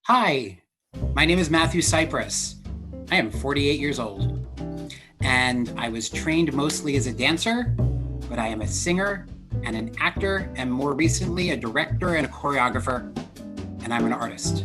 Hi, my name is Matthew Sipress. I am 48 years old, and I was trained mostly as a dancer, but I am a singer and an actor, and more recently, a director and a choreographer, and I'm an artist.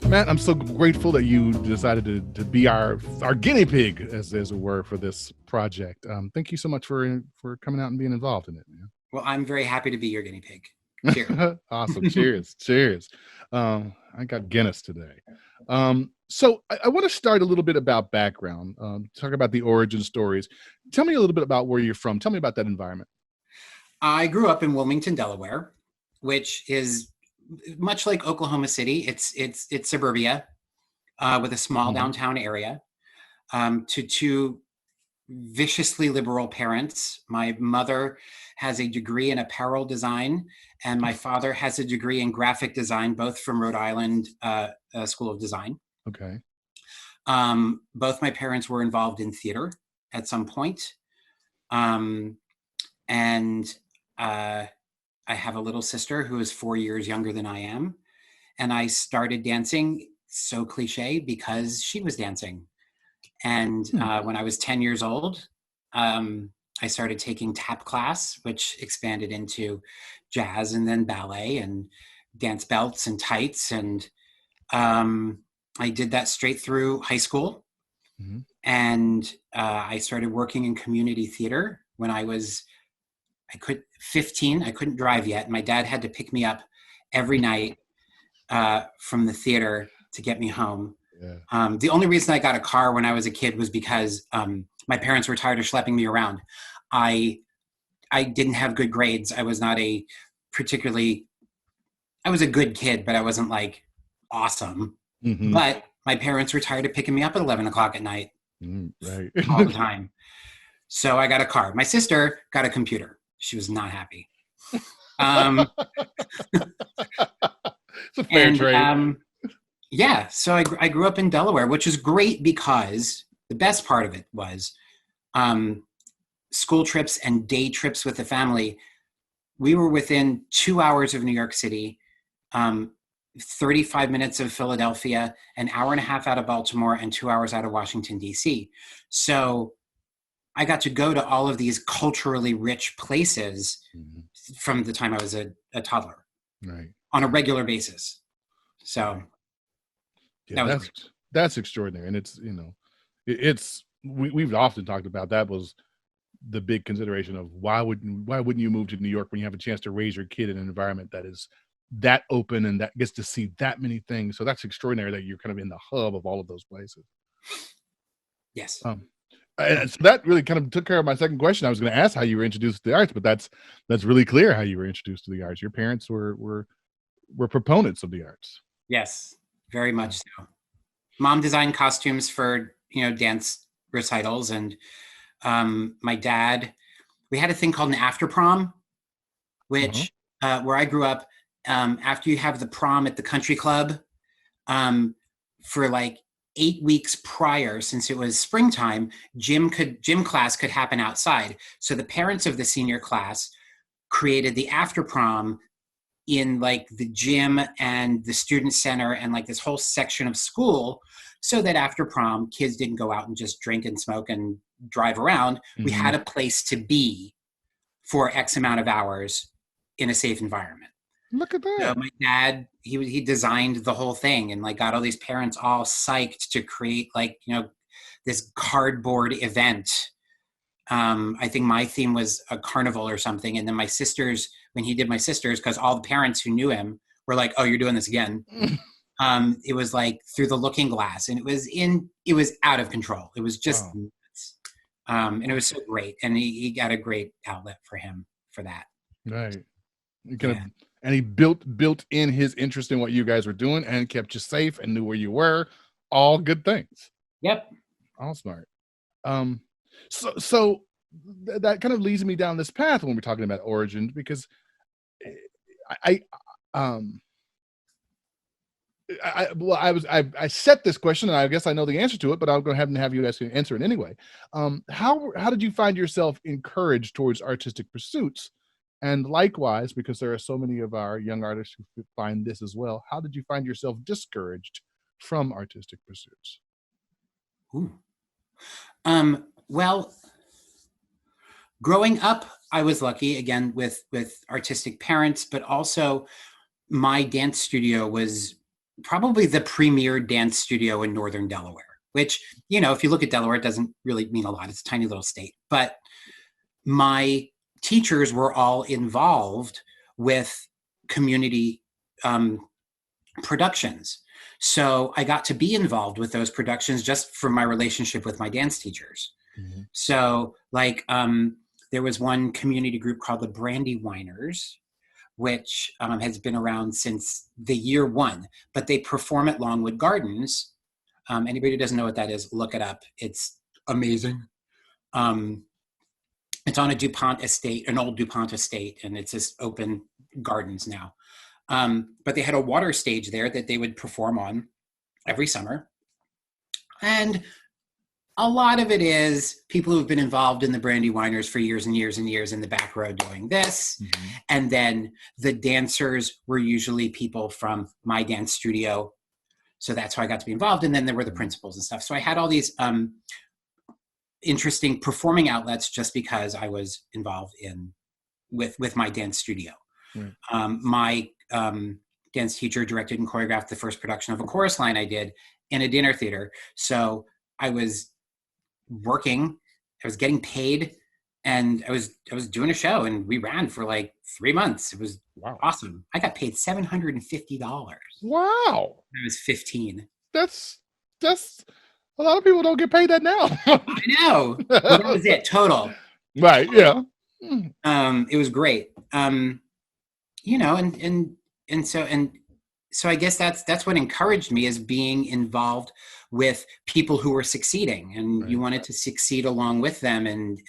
Matt, I'm so grateful that you decided to be our guinea pig, as it were, for this project. Thank you so much for coming out and being involved in it, man. Well, I'm very happy to be your guinea pig. Cheers. Awesome. Cheers. Cheers. I got Guinness today. So I want to start a little bit about background, talk about the origin stories. Tell me a little bit about where you're from. Tell me about that environment. I grew up in Wilmington, Delaware, which is much like Oklahoma City. It's suburbia with a small downtown area. To two viciously liberal parents. My mother has a degree in apparel design, and my father has a degree in graphic design, both from Rhode Island School of Design. Okay. Both my parents were involved in theater at some point. And I have a little sister who is 4 years younger than I am. And I started dancing, so cliche, because she was dancing. And when I was 10 years old, I started taking tap class, which expanded into jazz and then ballet and dance belts and tights. And I did that straight through high school. Mm-hmm. And I started working in community theater when I was 15. I couldn't drive yet. My dad had to pick me up every night from the theater to get me home. Yeah. The only reason I got a car when I was a kid was because my parents were tired of schlepping me around. I didn't have good grades. I was not I was a good kid, but I wasn't like awesome. Mm-hmm. But my parents were tired of picking me up at 11 o'clock at night right. all the time. So I got a car. My sister got a computer. She was not happy. It's a fair trade. Yeah, so I grew up in Delaware, which is great because the best part of it was school trips and day trips with the family. We were within 2 hours of New York City, 35 minutes of Philadelphia, an hour and a half out of Baltimore, and 2 hours out of Washington, D.C. So I got to go to all of these culturally rich places from the time I was a toddler, right, on a regular basis. So yeah, that's extraordinary. And it's, we've often talked about that was the big consideration of why wouldn't you move to New York when you have a chance to raise your kid in an environment that is that open and that gets to see that many things. So that's extraordinary that you're kind of in the hub of all of those places. Yes. And so that really kind of took care of my second question. I was going to ask how you were introduced to the arts, but that's really clear how you were introduced to the arts. Your parents were proponents of the arts. Yes, very much so. Mom designed costumes for, dance recitals. And my dad, we had a thing called an after prom, which where I grew up, after you have the prom at the country club, for like 8 weeks prior, since it was springtime, gym class could happen outside. So the parents of the senior class created the after prom in like the gym and the student center and like this whole section of school, so that after prom, kids didn't go out and just drink and smoke and drive around. Mm-hmm. We had a place to be for X amount of hours in a safe environment. Look at that. So my dad, he designed the whole thing and like got all these parents all psyched to create like, this cardboard event. I think my theme was a carnival or something. And then my sisters, when he did my sisters, because all the parents who knew him were like, oh, you're doing this again. It was like Through the Looking Glass, and it was out of control. It was just nuts. And it was so great. And he got a great outlet for him for that. Right. And he built in his interest in what you guys were doing and kept you safe and knew where you were. All good things. Yep. All smart. So that kind of leads me down this path when we're talking about origins, because I set this question, and I guess I know the answer to it, but I'll go ahead and have you guys answer it anyway. How did you find yourself encouraged towards artistic pursuits And likewise, because there are so many of our young artists who find this as well, how did you find yourself discouraged from artistic pursuits? Ooh. Well, growing up, I was lucky again with artistic parents, but also my dance studio was probably the premier dance studio in Northern Delaware, which, if you look at Delaware, it doesn't really mean a lot. It's a tiny little state. But my teachers were all involved with community productions. So I got to be involved with those productions just from my relationship with my dance teachers. Mhm. So there was one community group called the Brandywiners, which has been around since the year one, but they perform at Longwood Gardens. Anybody who doesn't know what that is, look it up. It's amazing. It's on a DuPont estate, an old DuPont estate, and it's just open gardens now. But they had a water stage there that they would perform on every summer. And a lot of it is people who've been involved in the Brandywiners for years and years and years in the back row doing this. Mhm. And then the dancers were usually people from my dance studio. So that's how I got to be involved. And then there were the principals and stuff. So I had all these interesting performing outlets just because I was involved with my dance studio. Right. My dance teacher directed and choreographed the first production of a chorus line I did in a dinner theater. So I was working, I was getting paid, and I was doing a show, and we ran for like 3 months. It was awesome. I got paid $750. Wow. I was 15. That's a lot of people don't get paid that now. I know. Well, that was it, total. Right. Yeah. It was great. And so I guess that's what encouraged me, is being involved with people who were succeeding, and Right. you wanted to succeed along with them and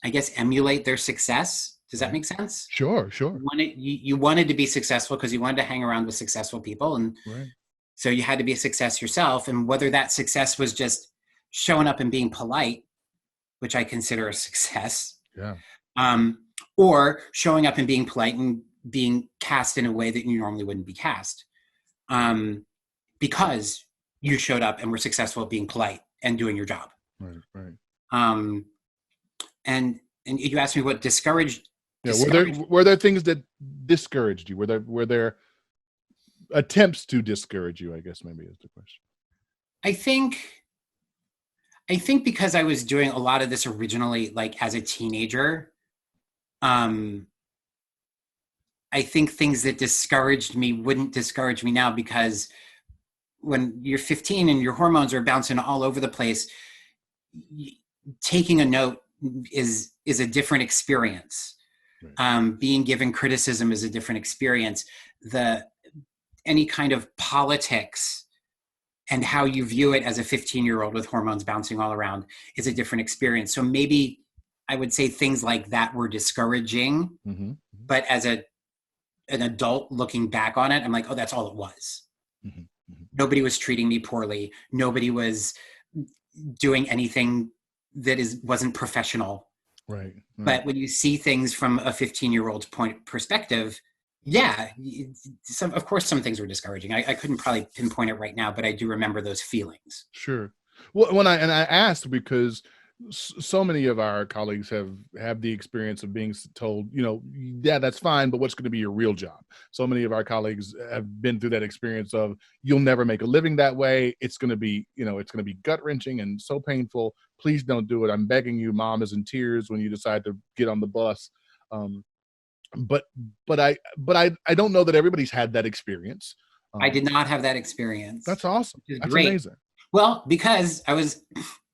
I guess emulate their success. Does that make sense? Sure. You wanted to be successful because you wanted to hang around with successful people, and Right. so you had to be a success yourself. And whether that success was just showing up and being polite, which I consider a success, Yeah. or showing up and being polite and being cast in a way that you normally wouldn't be cast, because you showed up and were successful at being polite and doing your job. Right. And you asked me what discouraged. Yeah. Were there things that discouraged you? Were there attempts to discourage you, I guess maybe is the question. I think because I was doing a lot of this originally, like as a teenager, I think things that discouraged me wouldn't discourage me now, because when you're 15 and your hormones are bouncing all over the place, taking a note is a different experience. Right. Being given criticism is a different experience. Any kind of politics and how you view it as a 15-year-old with hormones bouncing all around is a different experience. So maybe I would say things like that were discouraging, Mm-hmm. but as an adult looking back on it, I'm like, oh, that's all it was. Mm-hmm. Mm-hmm. Nobody was treating me poorly. Nobody was doing anything that wasn't professional. Right. But when you see things from a 15-year-old's perspective, yeah, of course some things were discouraging. I couldn't probably pinpoint it right now, but I do remember those feelings. Sure. Well, I asked because so many of our colleagues have the experience of being told, yeah, that's fine, but what's going to be your real job? So many of our colleagues have been through that experience of, you'll never make a living that way. It's going to be, it's going to be gut wrenching and so painful. Please don't do it. I'm begging you. Mom is in tears when you decide to get on the bus. But I don't know that everybody's had that experience. I did not have that experience. That's awesome. That's great. Amazing. Well, because I was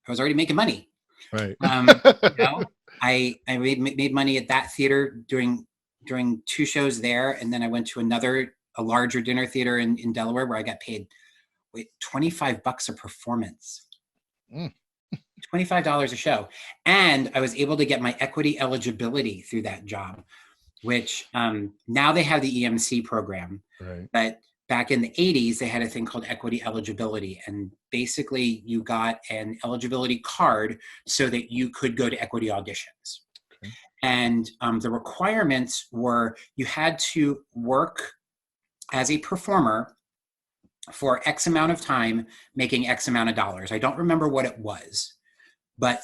already making money. Right. I made money at that theater during 2 shows there, and then I went to a larger dinner theater in Delaware where I got paid $25 a performance. $25 a show, and I was able to get my equity eligibility through that job, which now they have the EMC program, right? But back in the 80s, they had a thing called equity eligibility. And basically you got an eligibility card so that you could go to equity auditions. Okay. And the requirements were you had to work as a performer for X amount of time, making X amount of dollars. I don't remember what it was, but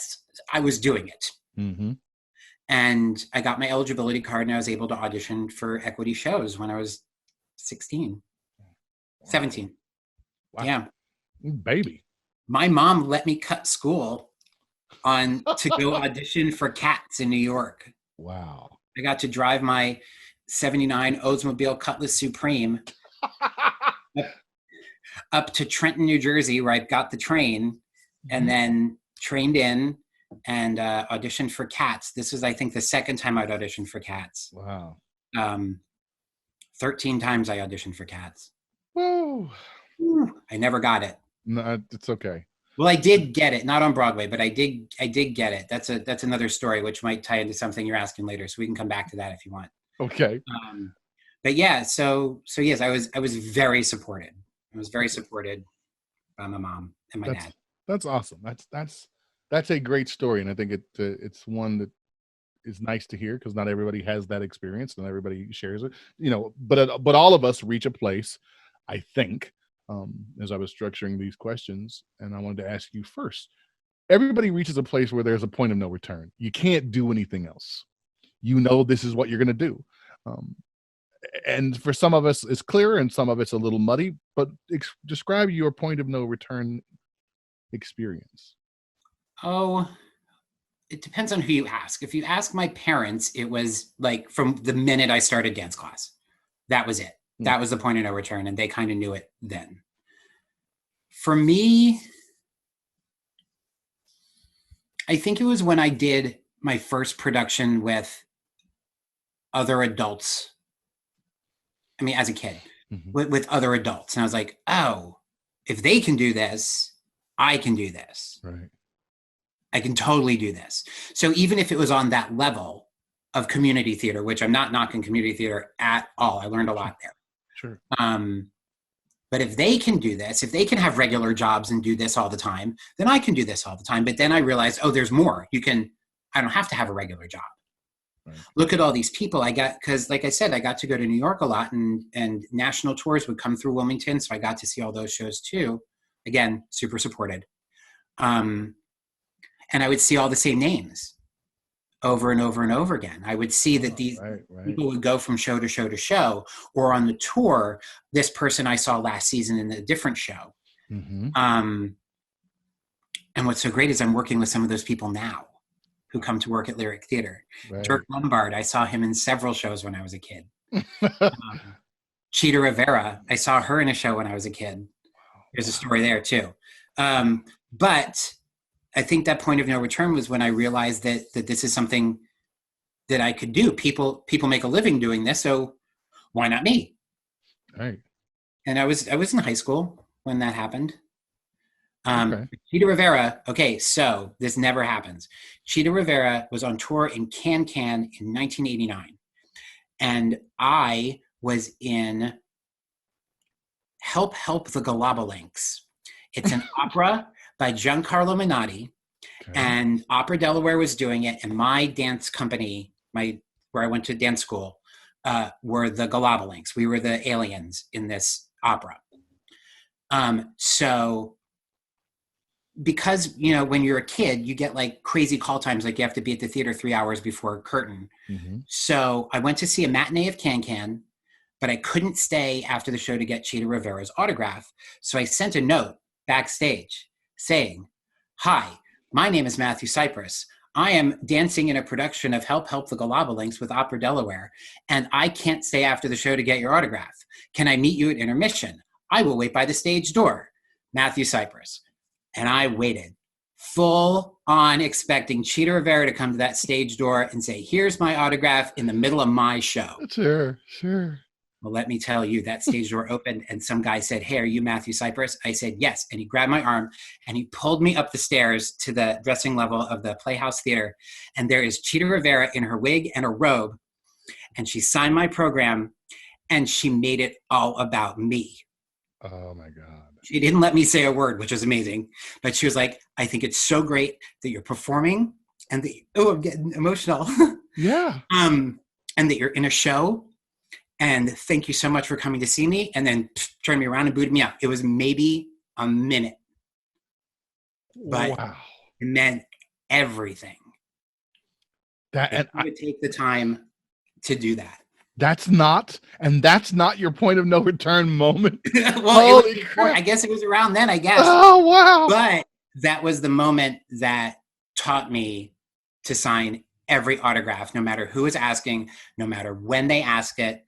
I was doing it. Mm-hmm. And I got my eligibility card and I was able to audition for equity shows when I was 16, 17. Wow. Yeah. Baby. My mom let me cut school to go audition for Cats in New York. Wow. I got to drive my 79 Oldsmobile Cutlass Supreme up to Trenton, New Jersey, where I got the train and then trained in and auditioned for Cats. This was, I think, the second time I'd auditioned for Cats. Wow. 13 times I auditioned for Cats. Woo. I never got it. No, it's okay. Well, I did get it, not on Broadway, but I did get it. That's another story, which might tie into something you're asking later. So we can come back to that if you want. Okay. But yeah, so yes, I was very supported. I was very supported by my mom and my dad. That's awesome. That's a great story, and I think it's one that is nice to hear because not everybody has that experience, and everybody shares it. But all of us reach a place, I think, as I was structuring these questions, and I wanted to ask you first. Everybody reaches a place where there's a point of no return. You can't do anything else. This is what you're going to do. And for some of us, it's clear, and some of it's a little muddy. But describe your point of no return experience. Oh, it depends on who you ask. If you ask my parents, it was like from the minute I started dance class. That was it. That was the point of no return, and they kind of knew it then. For me, I think it was when I did my first production with other adults. I mean, as a kid, with other adults. And I was like, oh, if they can do this, I can do this. Right. I can totally do this. So even if it was on that level of community theater, which I'm not knocking community theater at all, I learned a lot there. Sure. But if they can do this, if they can have regular jobs and do this all the time, then I can do this all the time. But then I realized, oh, there's more. I don't have to have a regular job. Right. Look at all these people because like I said, I got to go to New York a lot and national tours would come through Wilmington. So I got to see all those shows too. Again, super supported. And I would see all the same names over and over and over again. I would see that these people would go from show to show to show, or on the tour, this person I saw last season in a different show. Mm-hmm. And what's so great is I'm working with some of those people now who come to work at Lyric Theater. Right. Dirk Lombard, I saw him in several shows when I was a kid. Cheetah Rivera, I saw her in a show when I was a kid. There's a story there too. But I think that point of no return was when I realized that this is something that I could do. People make a living doing this, so why not me? Right. And I was in high school when that happened. Cheetah Rivera, okay, so this never happens. Cheetah Rivera was on tour in Can in 1989. And I was in Help the Galobalinks. It's an opera by Giancarlo Menotti, and Opera Delaware was doing it, and my dance company, where I went to dance school, were the Galobalinks. We were the aliens in this opera. So because, when you're a kid, you get like crazy call times, like you have to be at the theater 3 hours before curtain. Mm-hmm. So I went to see a matinee of Can, but I couldn't stay after the show to get Cheetah Rivera's autograph. So I sent a note backstage saying, "Hi, my name is Matthew Sipress. I am dancing in a production of Help the Galobalinks with Opera Delaware, and I can't stay after the show to get your autograph. Can I meet you at intermission? I will wait by the stage door. Matthew Sipress." And I waited, full on expecting Cheetah Rivera to come to that stage door and say, "Here's my autograph," in the middle of my show. Sure. Well, let me tell you, that stage door opened and some guy said, "Hey, are you Matthew Sipress?" I said, "Yes." And he grabbed my arm and he pulled me up the stairs to the dressing level of the Playhouse Theater. And there is Cheetah Rivera in her wig and a robe. And she signed my program and she made it all about me. Oh my God. She didn't let me say a word, which was amazing. But she was like, "I think it's so great that you're performing and I'm getting emotional. Yeah. And that you're in a show, and thank you so much for coming to see me, and then turned me around and booted me out. It was maybe a minute, but Wow. it meant everything. That If you would take the time to do that. that's not your point of no return moment. Well, Holy I guess it was around then, I guess. Oh wow. But that was the moment that taught me to sign every autograph, no matter who is asking, no matter when they ask it.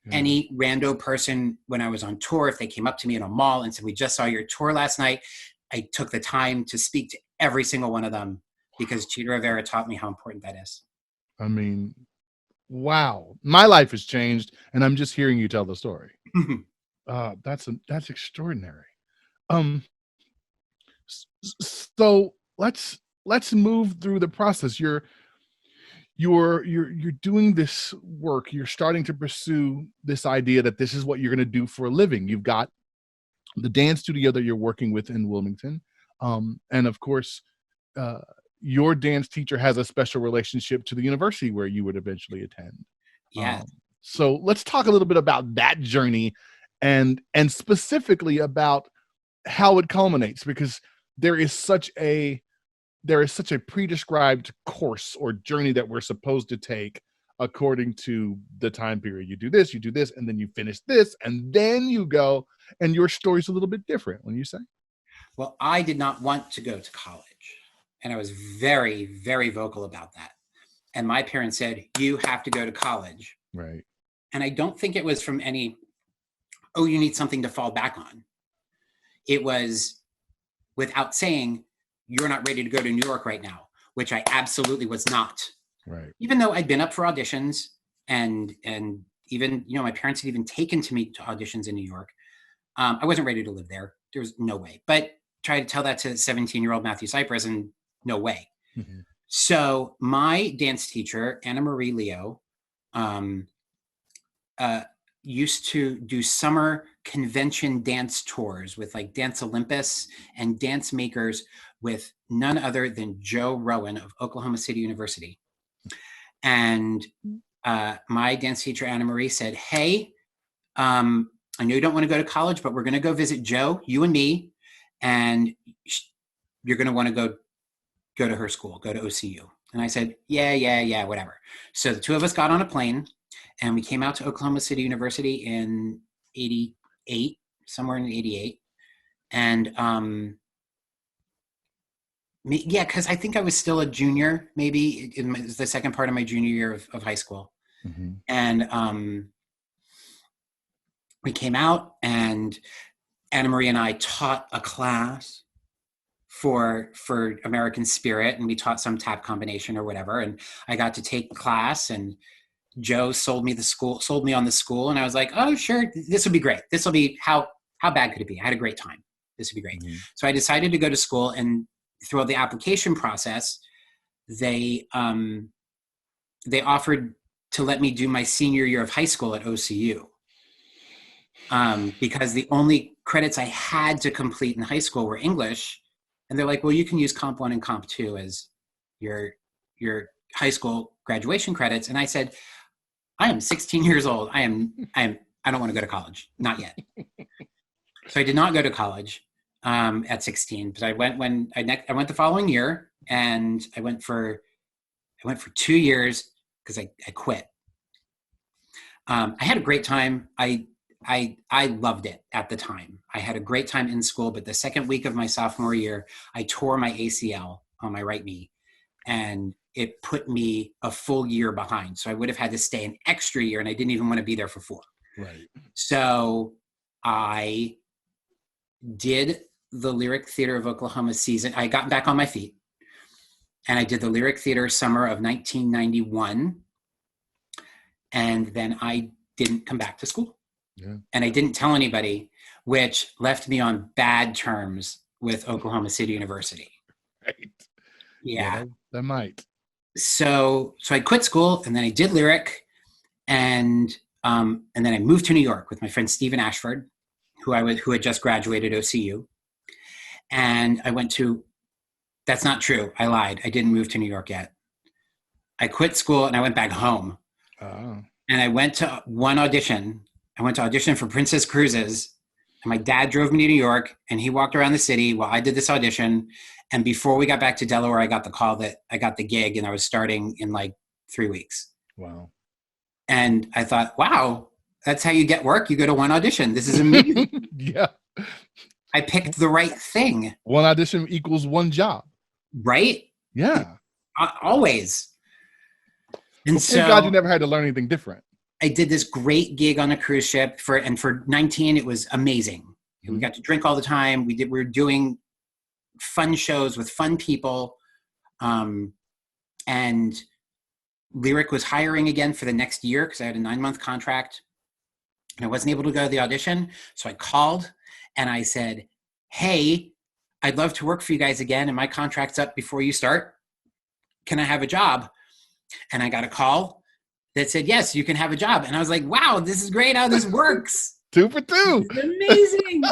Yeah. Any rando person, when I was on tour, if they came up to me in a mall and said, "We just saw your tour last night," I took the time to speak to every single one of them, because Cheetah Rivera taught me how important that is. I mean, wow. My life has changed, and I'm just hearing you tell the story. That's extraordinary. So let's move through the process. You're doing this work. You're starting to pursue this idea that this is what you're going to do for a living. You've got the dance studio that you're working with in Wilmington, and of course, your dance teacher has a special relationship to the university where you would eventually attend. Yeah. So let's talk a little bit about that journey, and specifically about how it culminates, because there is such a pre-described course or journey that we're supposed to take according to the time period. You do this, and then you finish this, and then you go, and your story's a little bit different, when you say. Well, I did not want to go to college, and I was very, very vocal about that. And my parents said, "You have to go to college." Right. And I don't think it was from any, "Oh, you need something to fall back on." It was without saying, "You're not ready to go to New York right now," which I absolutely was not. Right. Even though I'd been up for auditions, and even, my parents had even taken me to auditions in New York. I wasn't ready to live there. There was no way. But try to tell that to 17-year-old Matthew Sipress, and no way. Mm-hmm. So my dance teacher, Anna Marie Leo, used to do summer convention dance tours with like Dance Olympus and dance makers with none other than Joe Rowan of Oklahoma City University. And my dance teacher, Anna Marie, said, "Hey, I know you don't want to go to college, but we're going to go visit Joe, you and me, and you're going to want to go to her school, go to OCU." And I said, yeah, whatever. So the two of us got on a plane, and we came out to Oklahoma City University in 88, somewhere in 88. And because I think I was still a junior, maybe it was the second part of my junior year of high school. Mm-hmm. And we came out, and Anna Marie and I taught a class for American Spirit, and we taught some tap combination or whatever. And I got to take class, and Joe sold me on the school, and I was like, "Oh, sure, this will be great. This will be how bad could it be? I had a great time. This would be great." Mm-hmm. So I decided to go to school, and throughout the application process, they offered to let me do my senior year of high school at OCU. Because the only credits I had to complete in high school were English. And they're like, "Well, you can use Comp 1 and Comp 2 as your high school graduation credits." And I said, "I am 16 years old. I don't want to go to college. Not yet." So I did not go to college at 16, but I went I went the following year, and I went for 2 years because I quit. I had a great time. I loved it at the time. I had a great time in school, but the second week of my sophomore year, I tore my ACL on my right knee, and it put me a full year behind. So I would have had to stay an extra year, and I didn't even want to be there for 4. Right. So I did the Lyric Theater of Oklahoma season. I got back on my feet, and I did the Lyric Theater summer of 1991. And then I didn't come back to school. Yeah. And I didn't tell anybody, which left me on bad terms with Oklahoma City University. Right. Yeah. That might. So I quit school, and then I did Lyric, and then I moved to New York with my friend Stephen Ashford, who had just graduated OCU. And I went to That's not true. I lied. I didn't move to New York yet. I quit school and I went back home. Oh. And I went to one audition. I went to audition for Princess Cruises. And my dad drove me to New York and he walked around the city while I did this audition. And before we got back to Delaware, I got the call that I got the gig and I was starting in like 3 weeks. Wow. And I thought, wow, that's how you get work. You go to one audition. This is amazing. Yeah. I picked the right thing. One audition equals one job. Right? Yeah. Always. And Well, so thank God you never had to learn anything different. I did this great gig on a cruise ship for 19, it was amazing. Mm-hmm. We got to drink all the time. We were doing fun shows with fun people. And Lyric was hiring again for the next year because I had a 9-month contract and I wasn't able to go to the audition. So I called and I said, hey, I'd love to work for you guys again. And my contract's up before you start. Can I have a job? And I got a call that said, yes, you can have a job. And I was like, wow, this is great how this works. 2 for 2. This is amazing.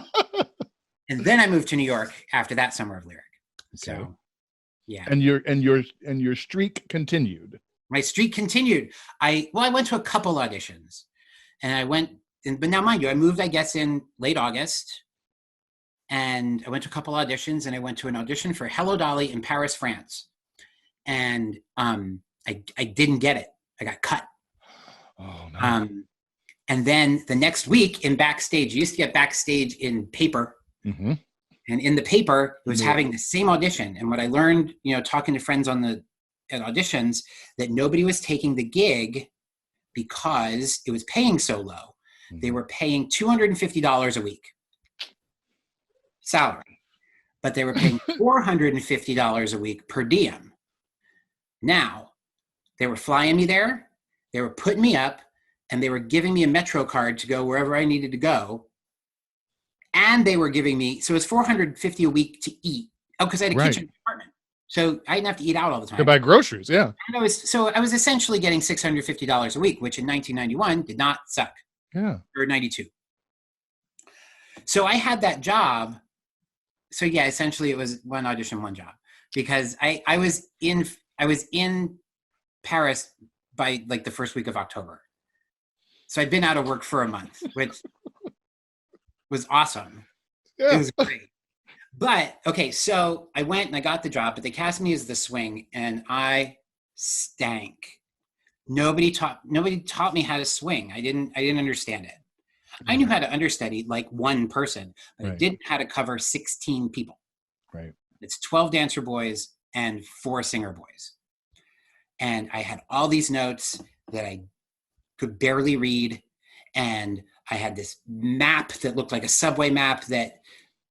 And then I moved to New York after that summer of Lyric. Okay. So yeah. And your streak continued. My streak continued. I went to a couple auditions and but now mind you, I moved, I guess, in late August. And I went to a couple auditions and I went to an audition for Hello Dolly in Paris, France. And I didn't get it. I got cut. Oh, no. And then the next week in backstage, you used to get backstage in paper. Mm-hmm. And in the paper, it was having the same audition. And what I learned, talking to friends at auditions, that nobody was taking the gig because it was paying so low. Mm-hmm. They were paying $250 a week salary, but they were paying $450 a week per diem. Now, they were flying me there, they were putting me up, and they were giving me a Metro card to go wherever I needed to go. And they were giving me, so it was $450 a week to eat. Oh, because I had a kitchen apartment. So I didn't have to eat out all the time. To buy groceries, yeah. And I was essentially getting $650 a week, which in 1991 did not suck. Yeah. Or 92. So I had that job. So yeah, essentially it was one audition, one job. Because I was in Paris by like the first week of October. So I'd been out of work for a month, which was awesome. Yeah. It was great. But okay, so I went and I got the job, but they cast me as the swing and I stank. Nobody taught me how to swing. I didn't understand it. I knew how to understudy like one person, but I didn't know how to cover 16 people. Right. It's 12 dancer boys and 4 singer boys. And I had all these notes that I could barely read. And I had this map that looked like a subway map that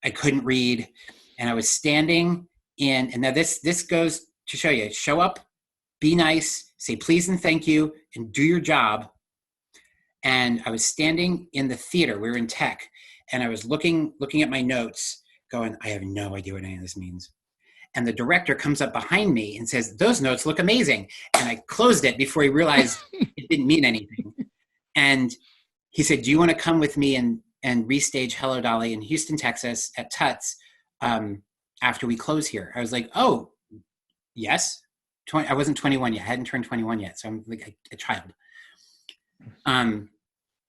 I couldn't read. And I was standing in, and now this goes to show you, show up, be nice, say please and thank you, and do your job. And I was standing in the theater, we were in tech, and I was looking at my notes going, I have no idea what any of this means. And the director comes up behind me and says, those notes look amazing. And I closed it before he realized it didn't mean anything. And he said, do you want to come with me and restage Hello Dolly in Houston, Texas at Tuts after we close here? I was like, oh, yes. I wasn't 21 yet. I hadn't turned 21 yet. So I'm like a child.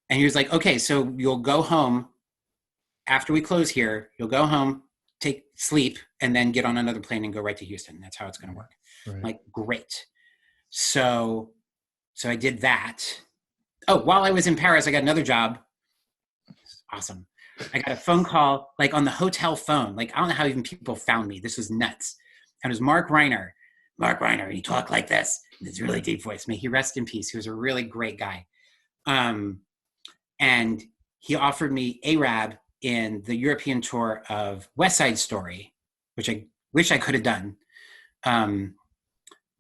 And he was like, okay, so you'll go home after we close here. You'll go home, take sleep, and then get on another plane and go right to Houston. That's how it's going to work. Right. I'm like, great. So I did that. Oh, while I was in Paris, I got another job. Awesome. I got a phone call, like on the hotel phone. Like, I don't know how even people found me. This was nuts. And it was Mark Reiner. Mark Reiner, he talked like this. This really deep voice. May he rest in peace. He was a really great guy. And he offered me ARAB in the European tour of West Side Story, which I wish I could have done.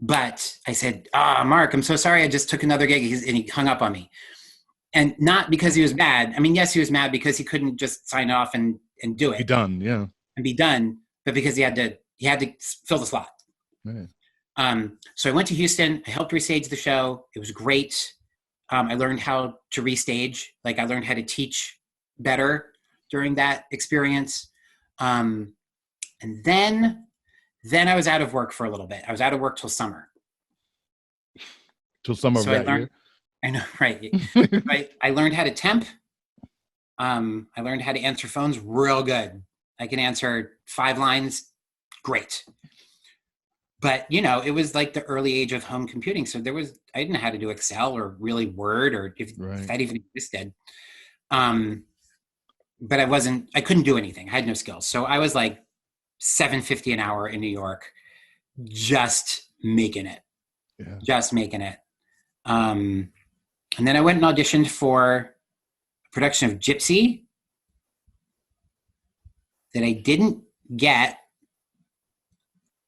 But I said, Mark, I'm so sorry. I just took another gig. And he hung up on me. And not because he was mad. I mean, yes, he was mad because he couldn't just sign off and do it. Be done, yeah. And be done, but because he had to fill the slot. Right. So I went to Houston. I helped restage the show. It was great. I learned how to restage. Like, I learned how to teach better during that experience. And then Then I was out of work for a little bit. I was out of work till summer. Till summer of that year. I know, right? I learned how to temp. I learned how to answer phones real good. I can answer 5 lines, great. But it was like the early age of home computing, so I didn't know how to do Excel or really Word, or if that even existed. But I couldn't do anything. I had no skills, so I was like $7.50 an hour in New York, just making it. And then I went and auditioned for a production of Gypsy that I didn't get,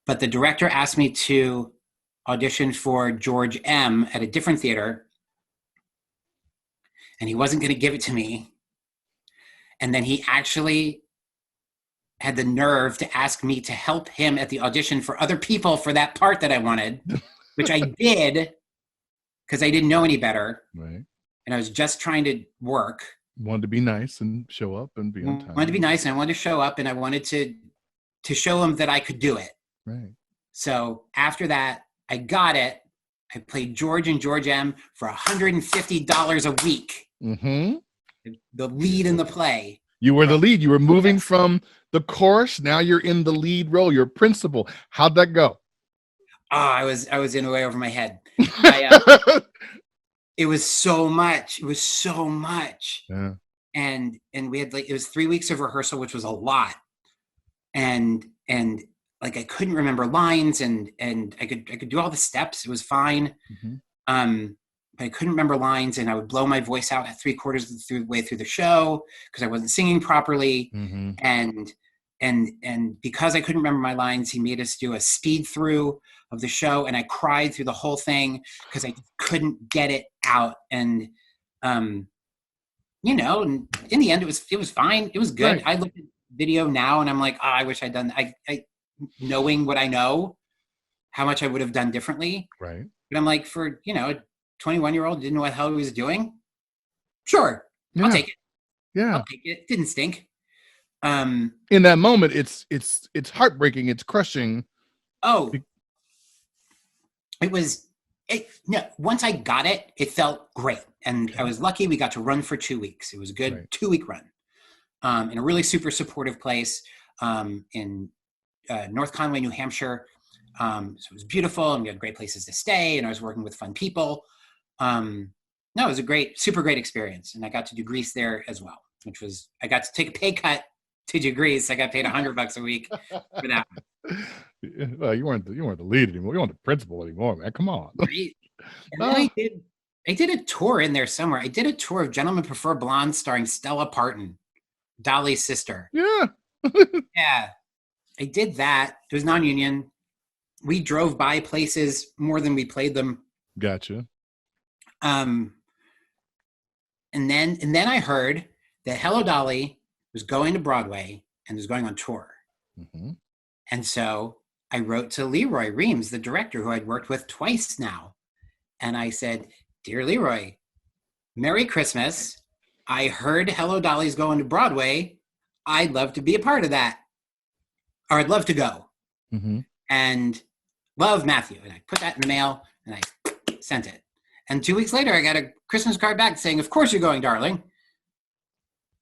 but the director asked me to audition for George M. at a different theater, and he wasn't going to give it to me. And then he actually had the nerve to ask me to help him at the audition for other people for that part that I wanted, which I did because I didn't know any better. Right. And I was just trying to work. Wanted to be nice and show up and be on time. Wanted to be nice, and I wanted to show up, and I wanted to show him that I could do it. Right. So after that, I got it. I played George and George M. for $150 a week. Mm-hmm. The lead in the play. You were the lead. You were moving from the chorus. Now you're in the lead role. You're principal. How'd that go? Oh, I was in way over my head. It was so much. It was so much. Yeah. And we had it was 3 weeks of rehearsal, which was a lot. And I couldn't remember lines, and I could do all the steps. It was fine. Mm-hmm. But I couldn't remember lines, and I would blow my voice out at 3/4 of the way through the show because I wasn't singing properly. Mm-hmm. And because I couldn't remember my lines, he made us do a speed through of the show, and I cried through the whole thing because I couldn't get it out. And and in the end, it was fine. It was good. Right. I look at video now, and I'm like, I wish I'd done. I knowing what I know, how much I would have done differently. Right. But I'm like, for a 21-year-old didn't know what the hell he was doing. Sure, Yeah. I'll take it. Yeah. I'll take it. It didn't stink. In that moment, it's heartbreaking. It's crushing. Oh, it was. Once I got it, it felt great, and I was lucky. We got to run for 2 weeks. It was a good 2-week run, in a really super supportive place, in North Conway, New Hampshire. So it was beautiful, and we had great places to stay, and I was working with fun people. It was a super great experience, and I got to do Grease there as well, I got to take a pay cut to do Grease. I got paid $100 a week for that. Well, you weren't the lead anymore. You weren't the principal anymore, man. Come on. Right? And then I did a tour in there somewhere. I did a tour of Gentlemen Prefer Blondes starring Stella Parton, Dolly's sister. Yeah. Yeah. I did that. It was non-union. We drove by places more than we played them. Gotcha. And then I heard that Hello Dolly was going to Broadway and was going on tour. Mm-hmm. And so I wrote to Leroy Reams, the director, who I'd worked with twice now. And I said, "Dear Leroy, Merry Christmas. I heard Hello Dolly's going to Broadway. I'd love to be a part of that. Or I'd love to go." Mm-hmm. And love, Matthew. And I put that in the mail, and I sent it. And 2 weeks later, I got a Christmas card back saying, "Of course you're going, darling.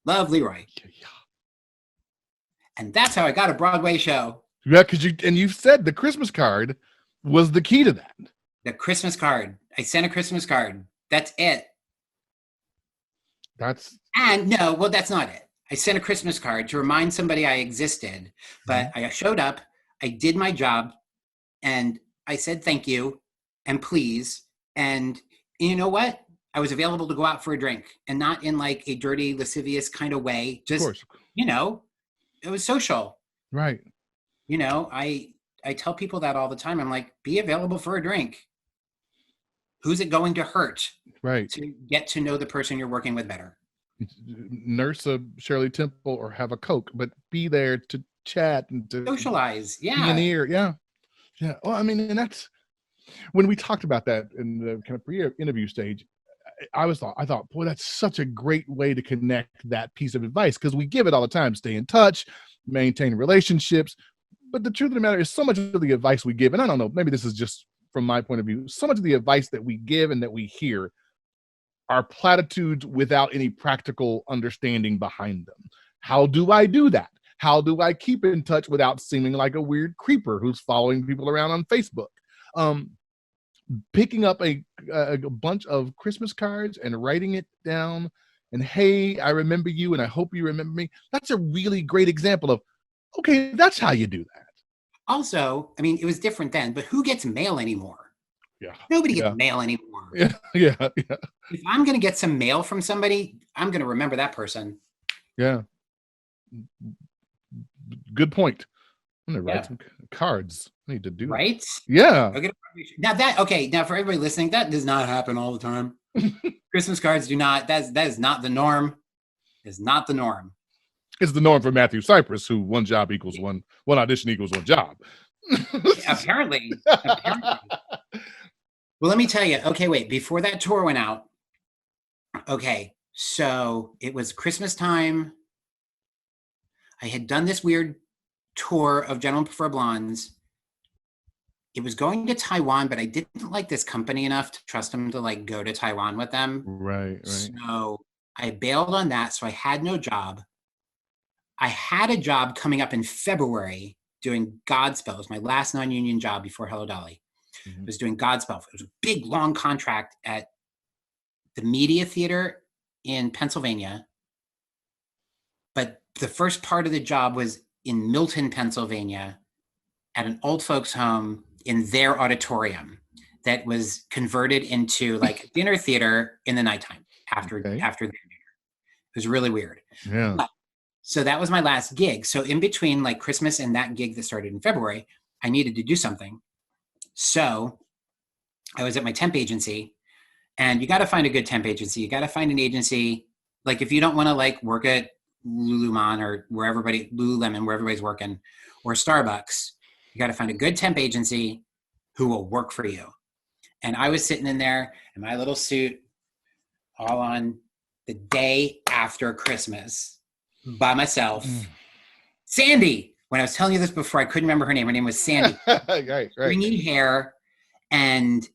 Love, Leroy." Yeah. And that's how I got a Broadway show. Yeah, because you said the Christmas card was the key to that. The Christmas card. I sent a Christmas card. That's it. That's not it. I sent a Christmas card to remind somebody I existed, but I showed up, I did my job, and I said thank you and please. And you know what? I was available to go out for a drink, and not in like a dirty, lascivious kind of way. Just, it was social. Right. I tell people that all the time. I'm like, be available for a drink. Who's it going to hurt? Right. To get to know the person you're working with better. Nurse a Shirley Temple or have a Coke, but be there to chat and to socialize. Yeah. Be an ear. Yeah. Yeah. Well, I mean, and that's when we talked about that in the kind of pre-interview stage. I thought, boy, that's such a great way to connect that piece of advice, because we give it all the time: stay in touch, maintain relationships. but the truth of the matter is, so much of the advice we give, and I don't know, maybe this is just from my point of view, so much of the advice that we give and that we hear are platitudes without any practical understanding behind them. How do I do that? How do I keep in touch without seeming like a weird creeper who's following people around on Facebook? Picking up a bunch of Christmas cards and writing it down, and hey, I remember you and I hope you remember me. That's a really great example of, okay, that's how you do that. Also, I mean, it was different then, but who gets mail anymore? Yeah. Nobody gets mail anymore. Yeah. If I'm going to get some mail from somebody, I'm going to remember that person. Yeah. Good point. I'm going to write some cards. I need to do right. That. Yeah. Now for everybody listening, that does not happen all the time. Christmas cards do not. That is not the norm. It's not the norm. It's the norm for Matthew Sipress, who one job equals one audition equals one job. Apparently. Well, let me tell you. Okay, wait. Before that tour went out, okay, so it was Christmas time. I had done this weird tour of Gentlemen Prefer Blondes. It was going to Taiwan, but I didn't like this company enough to trust them to like go to Taiwan with them. Right. So I bailed on that. So I had no job. I had a job coming up in February doing Godspell. It was my last non-union job before Hello Dolly. I was doing Godspell. It was a big, long contract at the Media Theater in Pennsylvania. But the first part of the job was in Milton, Pennsylvania, at an old folks home in their auditorium that was converted into like a dinner theater in the nighttime after their dinner. It was really weird. Yeah. So that was my last gig. So in between like Christmas and that gig that started in February, I needed to do something. So I was at my temp agency, and you got to find a good temp agency. You got to find an agency. Like if you don't want to like work at Lululemon or Lululemon, where everybody's working, or Starbucks, you got to find a good temp agency who will work for you. And I was sitting in there in my little suit all on the day after Christmas by myself. Sandy, when I was telling you this before, I couldn't remember her name. Her name was Sandy. Right. Stringy hair, and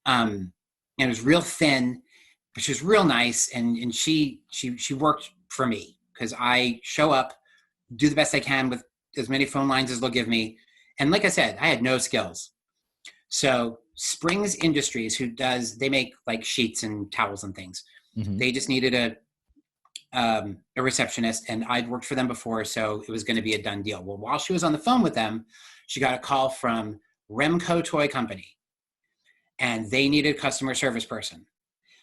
it was real thin, but she was real nice. And she worked for me because I show up, do the best I can with as many phone lines as they'll give me. And like I said, I had no skills. So Springs Industries, they make like sheets and towels and things. They just needed a receptionist, and I'd worked for them before, so it was going to be a done deal. Well, while she was on the phone with them, she got a call from Remco Toy Company, and they needed a customer service person.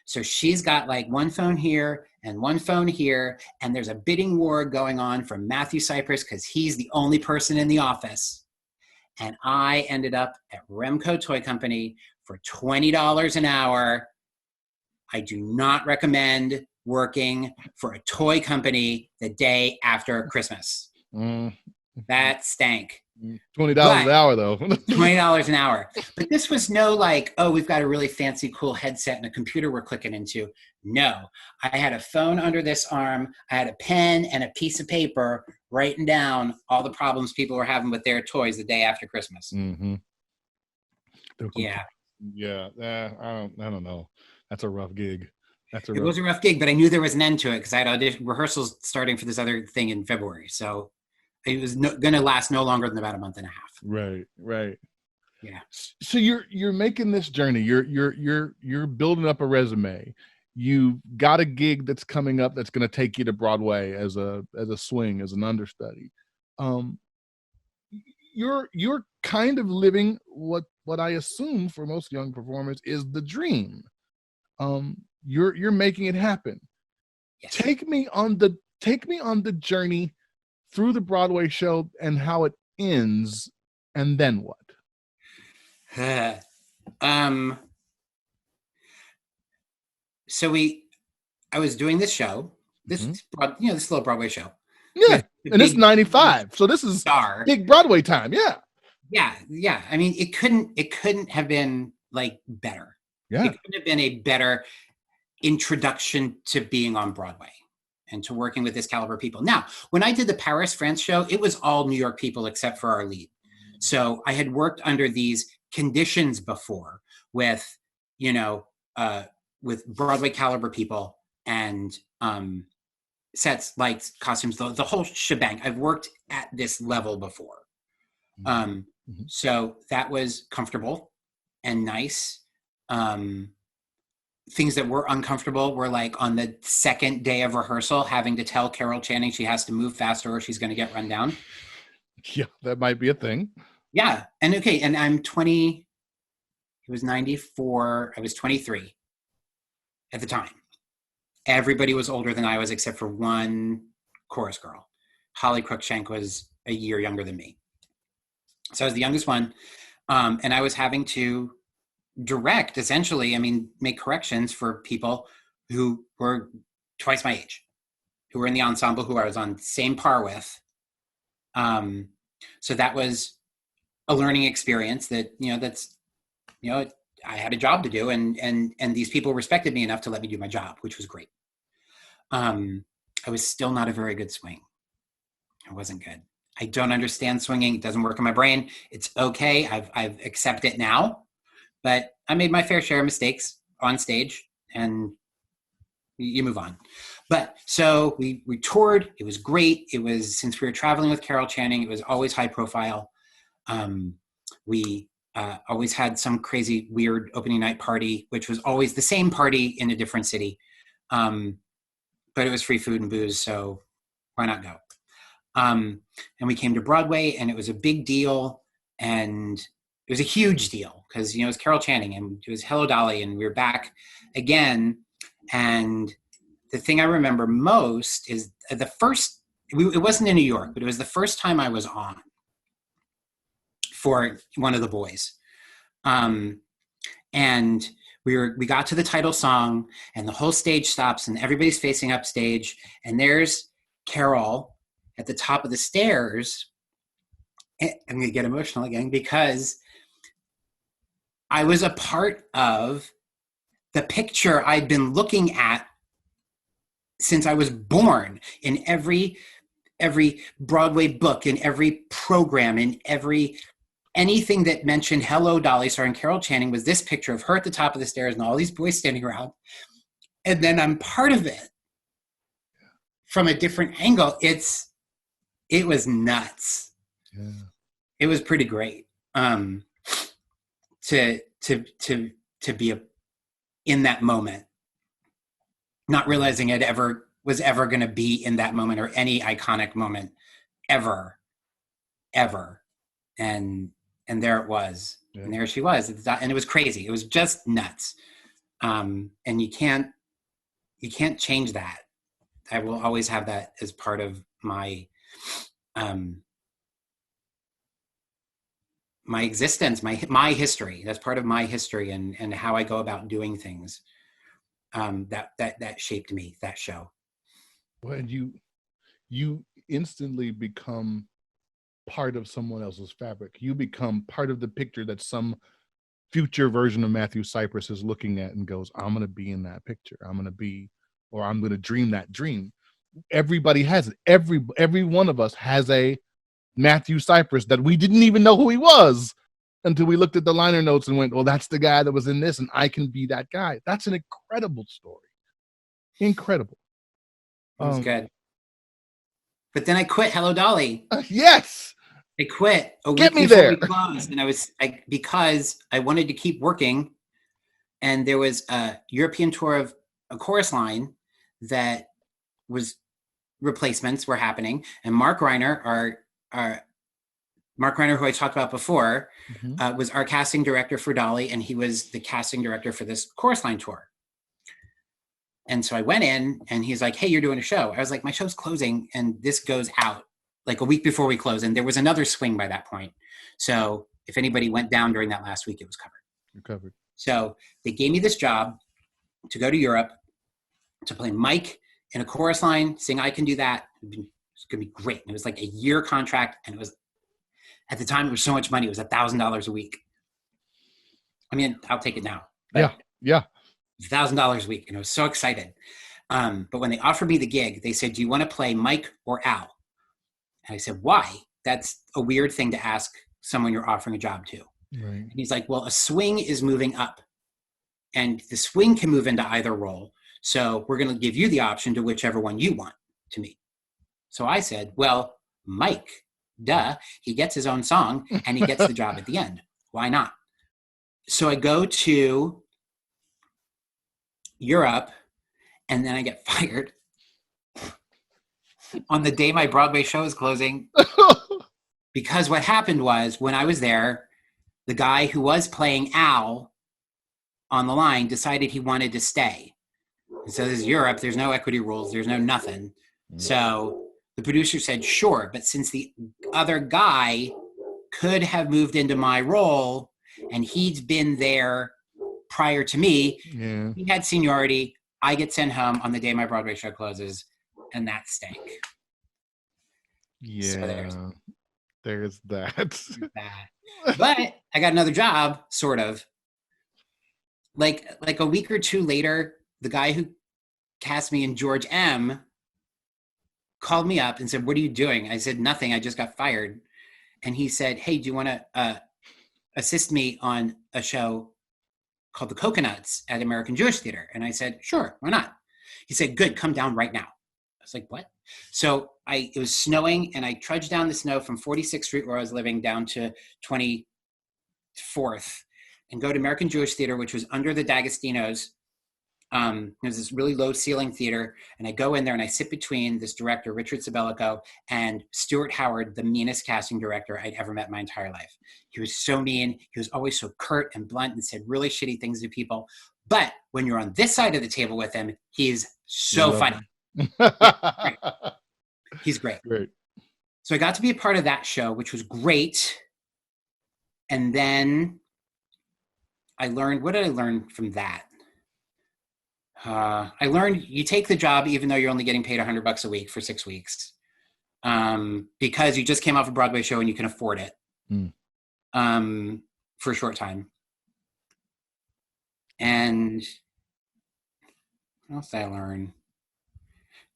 So she's got like one phone here and one phone here, and there's a bidding war going on for Matthew Sipress because he's the only person in the office. And I ended up at Remco Toy Company for $20 an hour. I do not recommend working for a toy company the day after Christmas. That stank. $20 an hour, though. $20 an hour. But this was no like, oh, we've got a really fancy, cool headset and a computer we're clicking into. No, I had a phone under this arm. I had a pen and a piece of paper writing down all the problems people were having with their toys the day after Christmas. Yeah. I don't know. That's a rough gig. It was a rough gig, but I knew there was an end to it because I had rehearsals starting for this other thing in February. So it was going to last no longer than about a month and a half. Right. Yeah. So you're making this journey. You're building up a resume. You've got a gig that's coming up that's going to take you to Broadway as a swing, as an understudy. You're kind of living what I assume for most young performers is the dream. You're making it happen. Yes. Take me on the journey through the Broadway show and how it ends, and then what? So I was doing this show, this little Broadway show. Yeah, and it's 95, so this is big Broadway time. Yeah. I mean, it couldn't have been like better. Yeah, it couldn't have been a better introduction to being on Broadway and to working with this caliber of people. Now, when I did the Paris, France show, it was all New York people except for our lead. So I had worked under these conditions before with, with Broadway caliber people and sets, lights, costumes, the whole shebang. I've worked at this level before. So that was comfortable and nice. Things that were uncomfortable were like on the second day of rehearsal, having to tell Carol Channing she has to move faster or she's going to get run down. Yeah, that might be a thing. Yeah. And okay. And I'm 20, it was 94. I was 23 at the time. Everybody was older than I was, except for one chorus girl. Holly Cruikshank was a year younger than me. So I was the youngest one. And I was having to direct, essentially, make corrections for people who were twice my age, who were in the ensemble, who I was on same par with. So that was a learning experience that, I had a job to do, and these people respected me enough to let me do my job, which was great. I was still not a very good swing. I wasn't good. I don't understand swinging. It doesn't work in my brain. It's okay. I've accepted it now, but I made my fair share of mistakes on stage, and you move on. But so we toured. It was great. It was, since we were traveling with Carol Channing, it was always high profile. We always had some crazy, weird opening night party, which was always the same party in a different city. But it was free food and booze, so why not go? And we came to Broadway, and it was a big deal, and it was a huge deal because, it was Carol Channing, and it was Hello Dolly, and we were back again. And the thing I remember most is it wasn't in New York, but it was the first time I was on for one of the boys. And we got to the title song, and the whole stage stops, and everybody's facing up stage, and there's Carol at the top of the stairs. I'm going to get emotional again because I was a part of the picture I'd been looking at since I was born, in every Broadway book, in every program, in anything that mentioned Hello Dolly starring Carol Channing was this picture of her at the top of the stairs and all these boys standing around. And then I'm part of it from a different angle. It was nuts. Yeah. It was pretty great. To be in that moment, not realizing it was ever going to be in that moment or any iconic moment ever. And there it was. Yeah. And there she was. And it was crazy. It was just nuts. And you can't change that. I will always have that as part of my my existence, my history. That's part of my history and how I go about doing things. That shaped me, that show. Well, and you instantly become part of someone else's fabric. You become part of the picture that some future version of Matthew Sipress is looking at and goes, I'm going to be in that picture. I'm going to dream that dream. Everybody has it. Every one of us has a Matthew Sipress that we didn't even know who he was until we looked at the liner notes and went, well, that's the guy that was in this, and I can be that guy. That's an incredible story. Incredible. It was good. But then I quit Hello Dolly. Yes. I quit a Get week me before there. we closed, and because I wanted to keep working, and there was a European tour of a chorus line that was replacements were happening, and Mark Reiner, who I talked about before, was our casting director for Dolly, and he was the casting director for this chorus line tour. And so I went in, and he's like, hey, you're doing a show. I was like, my show's closing, and this goes out like a week before we close. And there was another swing by that point. So if anybody went down during that last week, it was covered. You're covered. So they gave me this job to go to Europe to play Mike in a chorus line, sing I Can Do That. It's going to be great. And it was like a year contract. And it was, at the time, it was so much money. It was $1,000 a week. I mean, I'll take it now. Yeah. $1,000 a week. And I was so excited. But when they offered me the gig, they said, do you want to play Mike or Al? And I said, why? That's a weird thing to ask someone you're offering a job to. Right. And he's like, well, a swing is moving up, and the swing can move into either role. So we're going to give you the option to whichever one you want to meet. So I said, well, Mike, duh, he gets his own song and he gets the job at the end. Why not? So I go to Europe, and then I get fired on the day my Broadway show is closing. Because what happened was, when I was there, the guy who was playing Al on the line decided he wanted to stay. And so this is Europe. There's no equity rules. There's no nothing. So the producer said, sure. But since the other guy could have moved into my role and he'd been there prior to me, he had seniority. I get sent home on the day my Broadway show closes, and that stank. Yeah. So there's that. But I got another job, sort of. Like a week or two later, the guy who cast me in George M. called me up and said, what are you doing? I said, nothing. I just got fired. And he said, hey, do you want to assist me on a show called The Coconuts at American Jewish Theater? And I said, sure, why not? He said, good, come down right now. I was like, what? So it was snowing, and I trudged down the snow from 46th Street, where I was living, down to 24th, and go to American Jewish Theater, which was under the D'Agostino's. There's this really low ceiling theater, and I go in there and I sit between this director, Richard Sabellico, and Stuart Howard, the meanest casting director I'd ever met in my entire life. He was so mean. He was always so curt and blunt and said really shitty things to people. But when you're on this side of the table with him, he's so funny. He's great. So I got to be a part of that show, which was great. And then I learned, what did I learn from that? I learned you take the job even though you're only getting paid $100 a week for 6 weeks, because you just came off a Broadway show and you can afford it for a short time. And what else did I learn?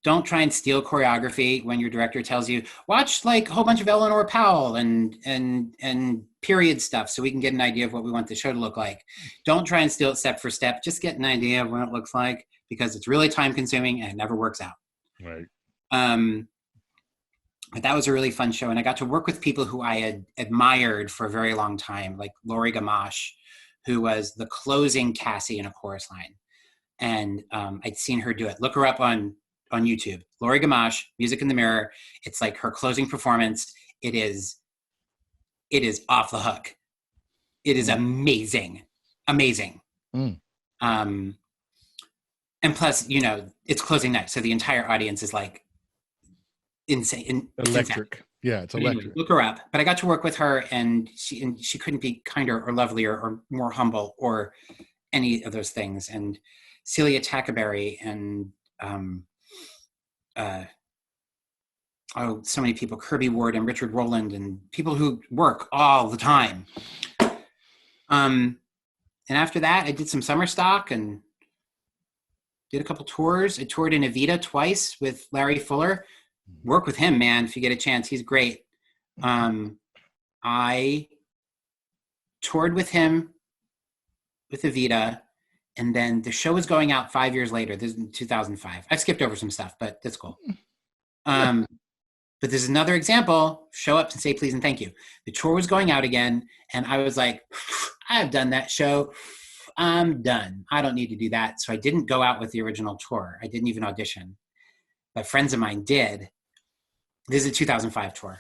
Don't try and steal choreography when your director tells you, watch like a whole bunch of Eleanor Powell and period stuff so we can get an idea of what we want the show to look like. Don't try and steal it step for step. Just get an idea of what it looks like, because it's really time consuming and it never works out. Right. But that was a really fun show. And I got to work with people who I had admired for a very long time, like Laurie Gamache, who was the closing Cassie in A Chorus Line. And I'd seen her do it. Look her up on YouTube. Laurie Gamache, Music in the Mirror. It's like her closing performance. It is off the hook. It is amazing. And plus, it's closing night, so the entire audience is like insane. Electric. Yeah, it's electric. Look her up. But I got to work with her, and she couldn't be kinder or lovelier or more humble or any of those things. And Celia Tackaberry and so many people, Kirby Ward and Richard Rowland, and people who work all the time. And after that, I did some summer stock and did a couple tours. I toured in Evita twice with Larry Fuller. Work with him, man, if you get a chance. He's great. I toured with him with Evita, and then the show was going out 5 years later. This is in 2005. I skipped over some stuff, but that's cool. But there's another example. Show up and say please and thank you. The tour was going out again, and I was like, I've done that show. I'm done. I don't need to do that. So I didn't go out with the original tour. I didn't even audition. But friends of mine did. This is a 2005 tour.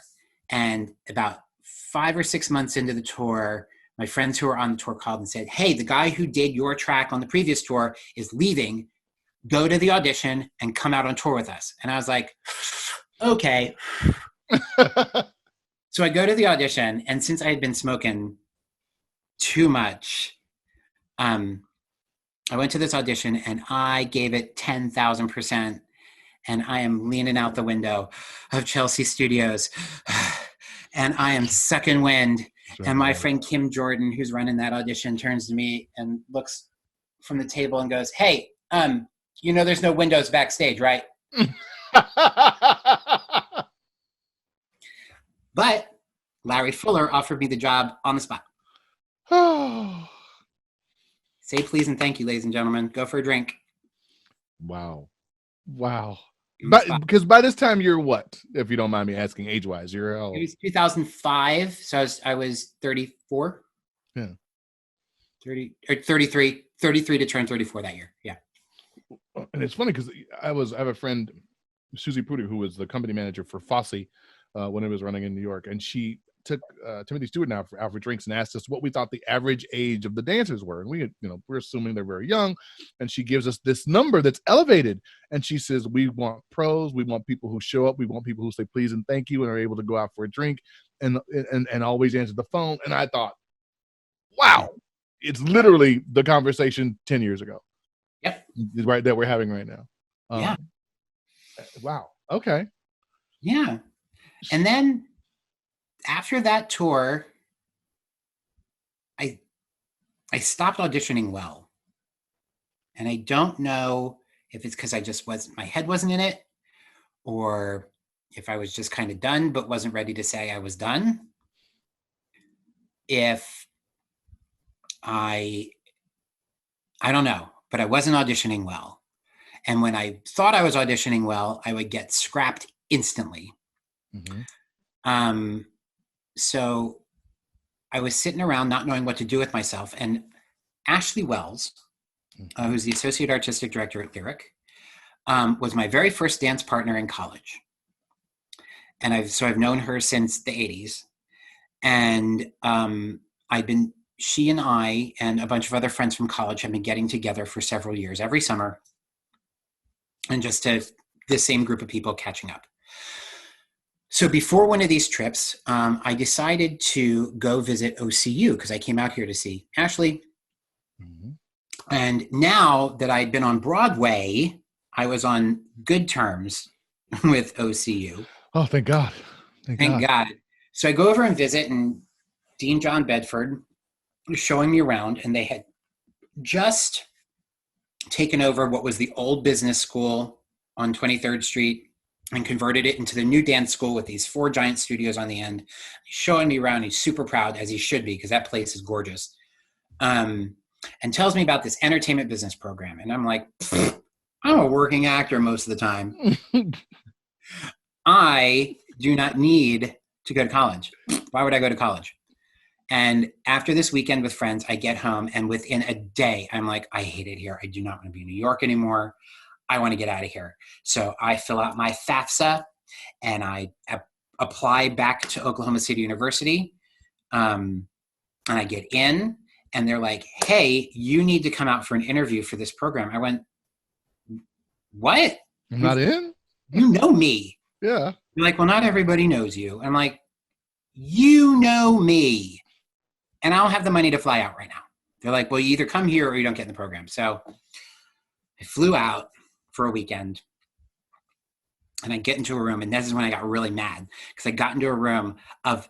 And about 5 or 6 months into the tour, my friends who were on the tour called and said, hey, the guy who did your track on the previous tour is leaving. Go to the audition and come out on tour with us. And I was like, okay. So I go to the audition, and since I had been smoking too much, I went to this audition and I gave it 10,000%. And I am leaning out the window of Chelsea Studios and I am sucking wind. And my friend Kim Jordan, who's running that audition, turns to me and looks from the table and goes, hey, there's no windows backstage, right? But Larry Fuller offered me the job on the spot. Oh, Say please and thank you, ladies and gentlemen. Go for a drink. wow. On the But spot. because by this time you're what, if you don't mind me asking, age-wise, you're how It old? was 2005, so I was 34. Yeah. 33 to turn 34 that year. Yeah. And it's funny because I have a friend, Susie Pruder, who was the company manager for Fosse when it was running in New York, and she took Timothy Stewart and I out for drinks and asked us what we thought the average age of the dancers were, and we're assuming they're very young, and she gives us this number that's elevated, and she says we want pros, we want people who show up, we want people who say please and thank you and are able to go out for a drink and always answer the phone. And I thought, wow, it's literally the conversation 10 years ago. Yep. Right, that we're having right now. Yeah. Wow. Okay. Yeah. And then after that tour, I stopped auditioning well. And I don't know if it's because my head wasn't in it, or if I was just kind of done, but wasn't ready to say I was done. I don't know, but I wasn't auditioning well. And when I thought I was auditioning well, I would get scrapped instantly. Mm-hmm. So I was sitting around not knowing what to do with myself. And Ashley Wells, who's the associate artistic director at Lyric, was my very first dance partner in college. And I've known her since the 80s. And she and I and a bunch of other friends from college have been getting together for several years, every summer, and just the same group of people catching up. So before one of these trips, I decided to go visit OCU because I came out here to see Ashley. Mm-hmm. And now that I'd been on Broadway, I was on good terms with OCU. Oh, thank God. Thank God. So I go over and visit, and Dean John Bedford was showing me around, and they had just taken over what was the old business school on 23rd Street and converted it into the new dance school with these 4 giant studios on the end. He's showing me around. He's super proud, as he should be, because that place is gorgeous. And tells me about this entertainment business program. And I'm like, I'm a working actor most of the time. I do not need to go to college. Why would I go to college? And after this weekend with friends, I get home, and within a day, I'm like, I hate it here. I do not want to be in New York anymore. I want to get out of here. So I fill out my FAFSA, and I apply back to Oklahoma City University. And I get in, and they're like, hey, you need to come out for an interview for this program. I went, what? I'm not in? You know me. Yeah. They're like, well, not everybody knows you. I'm like, you know me. And I don't have the money to fly out right now. They're like, well, you either come here or you don't get in the program. So I flew out for a weekend, and I get into a room, and this is when I got really mad, because I got into a room of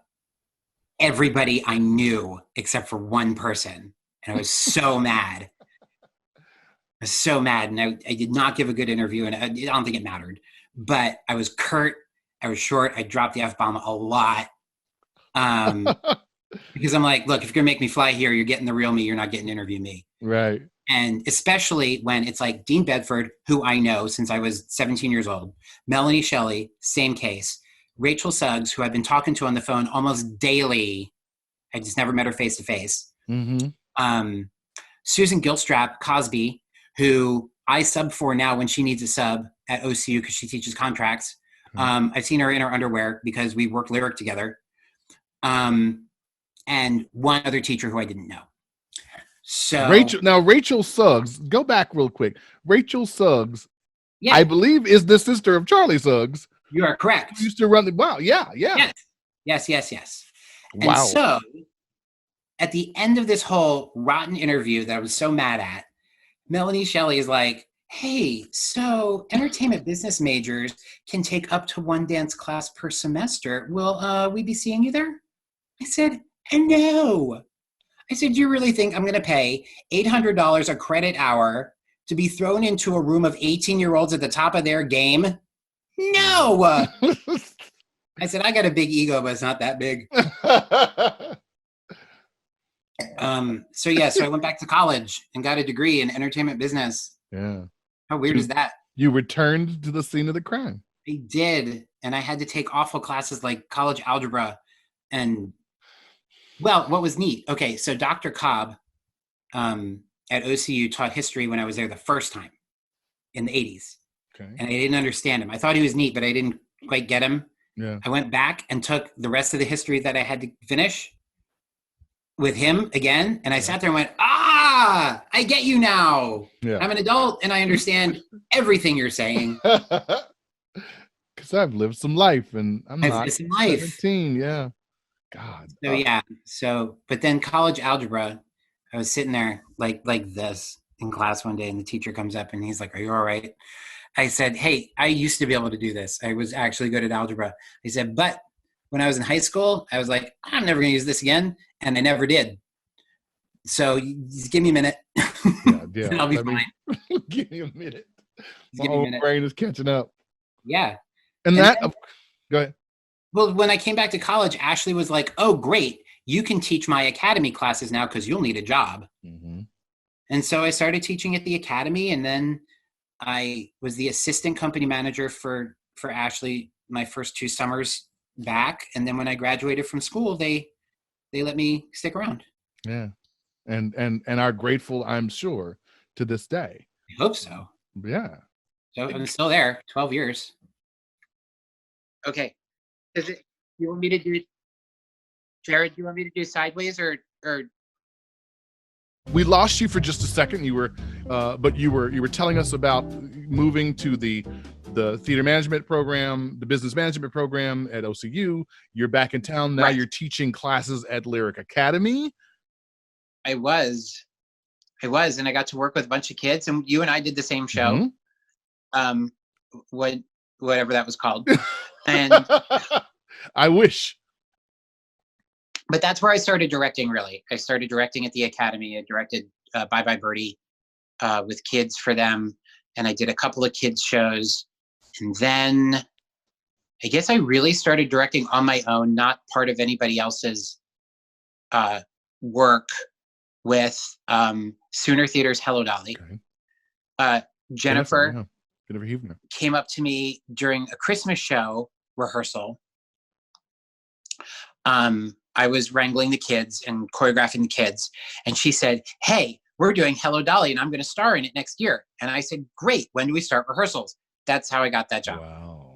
everybody I knew except for one person. And I was so mad. I was so mad. And I did not give a good interview, and I don't think it mattered. But I was curt. I was short. I dropped the F-bomb a lot. Because I'm like, look, if you're going to make me fly here, you're getting the real me. You're not getting to interview me. Right. And especially when it's like Dean Bedford, who I know since I was 17 years old, Melanie Shelley, same case, Rachel Suggs, who I've been talking to on the phone almost daily. I just never met her face to face. Susan Gilstrap Cosby, who I sub for now when she needs a sub at OCU because she teaches contracts. I've seen her in her underwear because we worked Lyric together. And one other teacher who I didn't know. So Rachel Suggs, go back real quick. Rachel Suggs, yeah, I believe, is the sister of Charlie Suggs. You are correct. Who used to run the yes. Wow. And so at the end of this whole rotten interview that I was so mad at, Melanie Shelley is like, hey, so entertainment business majors can take up to 1 dance class per semester. Will we be seeing you there? I said, no. I said, do you really think I'm going to pay $800 a credit hour to be thrown into a room of 18-year-olds at the top of their game? No. I said, I got a big ego, but it's not that big. So I went back to college and got a degree in entertainment business. Yeah. How weird is that? You returned to the scene of the crime. I did. And I had to take awful classes like college algebra. And well, what was neat? Okay. So Dr. Cobb at OCU taught history when I was there the first time in the 80s. Okay. And I didn't understand him. I thought he was neat, but I didn't quite get him. Yeah. I went back and took the rest of the history that I had to finish with him again. And I sat there and went, I get you now. Yeah. I'm an adult and I understand everything you're saying. Because I've lived some life and I'm not some life. 17. Yeah. God. So yeah. So, but then college algebra, I was sitting there like this in class one day and the teacher comes up and he's like, are you all right? I said, hey, I used to be able to do this. I was actually good at algebra. He said, but when I was in high school, I was like, I'm never going to use this again. And I never did. So just give me a minute. Yeah. And I'll be fine. Give me a minute. My whole brain is catching up. Yeah. And that, go ahead. Well, when I came back to college, Ashley was like, oh, great. You can teach my academy classes now because you'll need a job. Mm-hmm. And so I started teaching at the academy. And then I was the assistant company manager for Ashley my first 2 summers back. And then when I graduated from school, they let me stick around. Yeah. And are grateful, I'm sure, to this day. I hope so. Yeah. So I'm still there, 12 years. Okay. You want me to do, Jared, do you want me to do sideways or? We lost you for just a second. You were, but you were telling us about moving to the theater management program, the business management program at OCU. You're back in town now. Right. You're teaching classes at Lyric Academy. I was, and I got to work with a bunch of kids, and you and I did the same show. Mm-hmm. Whatever that was called. And I wish. But that's where I started directing, really. I started directing at the Academy. I directed Bye Bye Birdie with kids for them. And I did a couple of kids shows. And then I guess I really started directing on my own, not part of anybody else's work with Sooner Theater's Hello Dolly. Okay. Jennifer came up to me during a Christmas show rehearsal. I was wrangling the kids and choreographing the kids. And she said, hey, we're doing Hello Dolly and I'm going to star in it next year. And I said, great. When do we start rehearsals? That's how I got that job. Wow.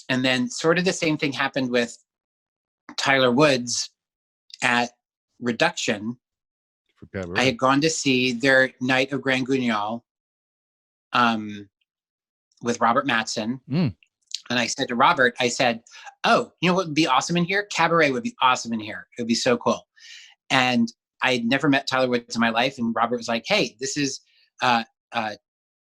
And then sort of the same thing happened with Tyler Woods at Reduction. I had gone to see their Night of Grand Guignol with Robert Mattson. Mm. And I said to Robert, I said, oh, you know what would be awesome in here? Cabaret would be awesome in here. It would be so cool. And I had never met Tyler Woods in my life. And Robert was like, hey, this is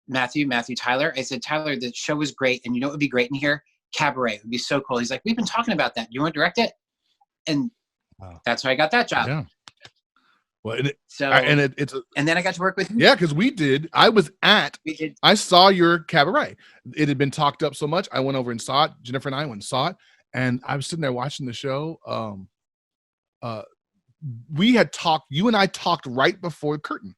Matthew Tyler. I said, Tyler, the show was great. And you know what would be great in here? Cabaret. It would be so cool. He's like, we've been talking about that. Do you want to direct it? And that's how I got that job. Yeah. Well, and then I got to work with you. Yeah, because we did. I saw your Cabaret. It had been talked up so much. I went over and saw it. Jennifer and I went and saw it, and I was sitting there watching the show. We had talked. You and I talked right before the curtain,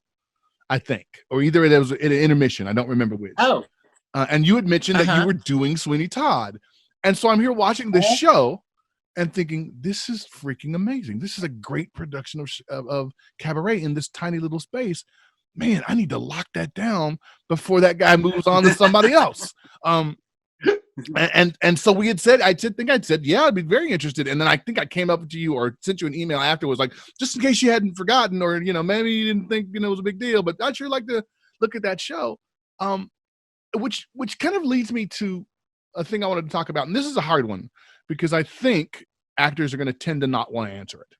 I think, or either it was an intermission. I don't remember which. Oh, and you had mentioned that you were doing Sweeney Todd, and so I'm here watching this show. And thinking, this is freaking amazing. This is a great production of Cabaret in this tiny little space. Man, I need to lock that down before that guy moves on to somebody else. And so we had said, I said, yeah, I'd be very interested. And then I think I came up to you or sent you an email afterwards, like, just in case you hadn't forgotten, or, maybe you didn't think, it was a big deal, but I'd sure like to look at that show. Which kind of leads me to a thing I wanted to talk about. And this is a hard one, because I think actors are going to tend to not want to answer it.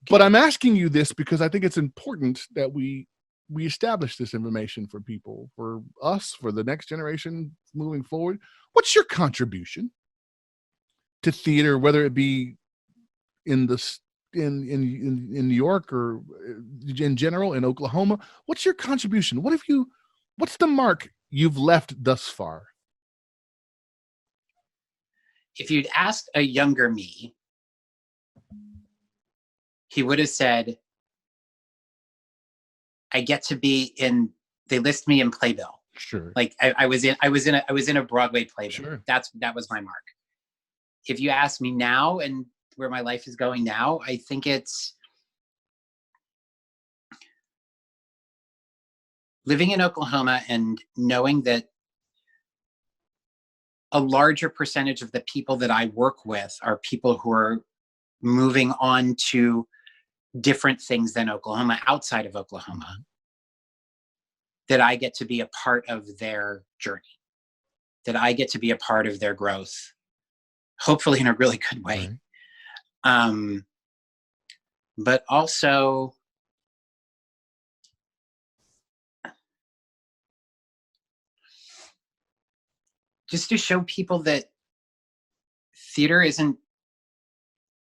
But I'm asking you this because I think it's important that we establish this information for people, for us, for the next generation moving forward. What's your contribution to theater, whether it be in New York or in general in Oklahoma? What's your contribution? What's the mark you've left thus far? if you'd asked a younger me, he would have said, I get to be in, they list me in Playbill. Sure. Like I was in a Broadway Playbill. Sure. That was my mark. If you ask me now and where my life is going now, I think it's living in Oklahoma and knowing that a larger percentage of the people that I work with are people who are moving on to different things than Oklahoma, outside of Oklahoma, that I get to be a part of their journey, that I get to be a part of their growth, hopefully in a really good way. Right. But also, just to show people that theater isn't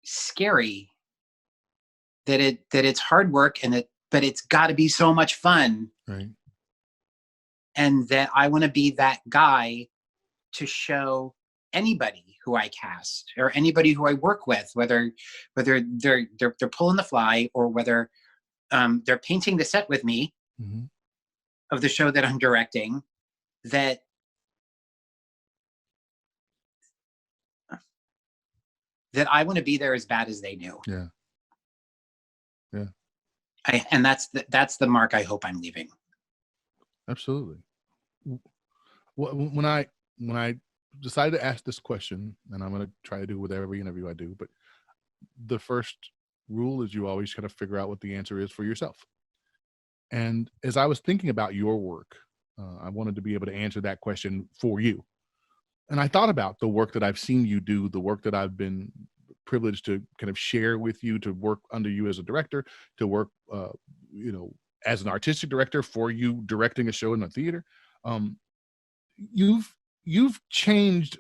scary, that it's hard work, but it's got to be so much fun. Right. And that I want to be that guy to show anybody who I cast or anybody who I work with, whether they're pulling the fly or whether they're painting the set with me of the show that I'm directing, that I want to be there as bad as they do. Yeah. Yeah. And that's the mark I hope I'm leaving. Absolutely. When I decided to ask this question, and I'm going to try to do with every interview I do, but the first rule is you always got to figure out what the answer is for yourself. And as I was thinking about your work, I wanted to be able to answer that question for you. And I thought about the work that I've seen you do, the work that I've been privileged to kind of share with you, to work under you as a director, to work, as an artistic director for you directing a show in the theater. You've changed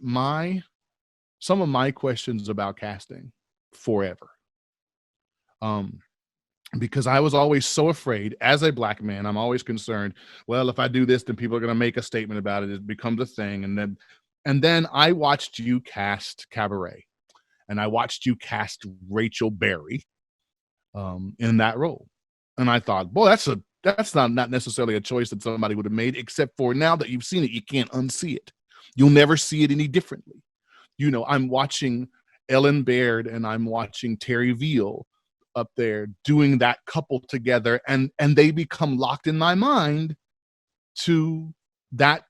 some of my questions about casting forever. Because I was always so afraid as a Black man. I'm always concerned, well, if I do this, then people are going to make a statement about it. It becomes a thing. And then I watched you cast Cabaret, and I watched you cast Rachel Berry in that role. And I thought, boy, that's not necessarily a choice that somebody would have made, except for now that you've seen it, you can't unsee it. You'll never see it any differently. I'm watching Ellen Baird and I'm watching Terry Veal up there doing that couple together, and they become locked in my mind to that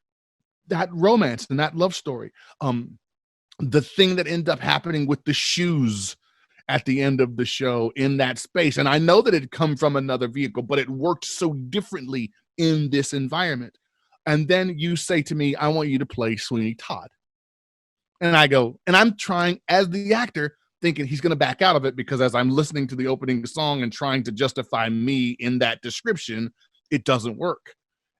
romance and that love story. The thing that ended up happening with the shoes at the end of the show in that space. And I know that it come from another vehicle, but it worked so differently in this environment. And then you say to me, I want you to play Sweeney Todd. And I go, and I'm trying as the actor, thinking he's going to back out of it, because as I'm listening to the opening song and trying to justify me in that description, it doesn't work.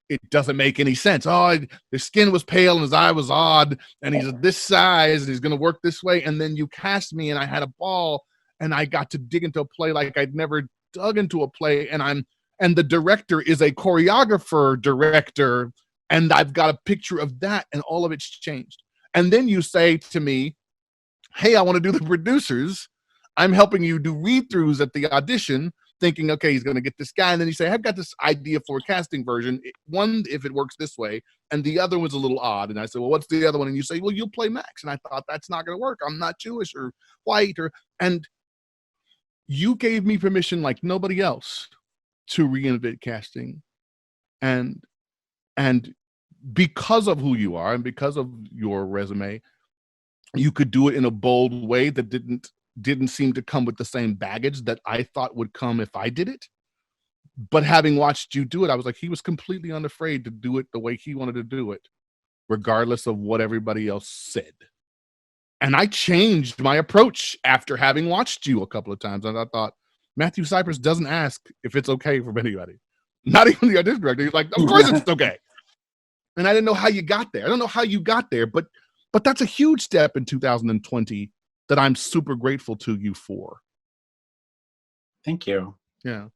It doesn't make any sense. Oh, his skin was pale and his eye was odd, and he's this size and he's going to work this way. And then you cast me and I had a ball, and I got to dig into a play like I'd never dug into a play. And the director is a choreographer director, and I've got a picture of that, and all of it's changed. And then you say to me, hey, I want to do the producers. I'm helping you do read-throughs at the audition, thinking, okay, he's going to get this guy. And then you say, I've got this idea for a casting version. One, if it works this way, and the other was a little odd. And I said, well, what's the other one? And you say, well, you'll play Max. And I thought, that's not going to work. I'm not Jewish or white. And you gave me permission like nobody else to reinvent casting. And because of who you are and because of your resume, you could do it in a bold way that didn't seem to come with the same baggage that I thought would come if I did it. But having watched you do it, I was like, he was completely unafraid to do it the way he wanted to do it, regardless of what everybody else said. And I changed my approach after having watched you a couple of times. And I thought, Matthew Sipress doesn't ask if it's okay for anybody. Not even the artistic director. He's like, of course it's okay. And I didn't know how you got there. I don't know how you got there, but that's a huge step in 2020 that I'm super grateful to you for. Thank you. Yeah.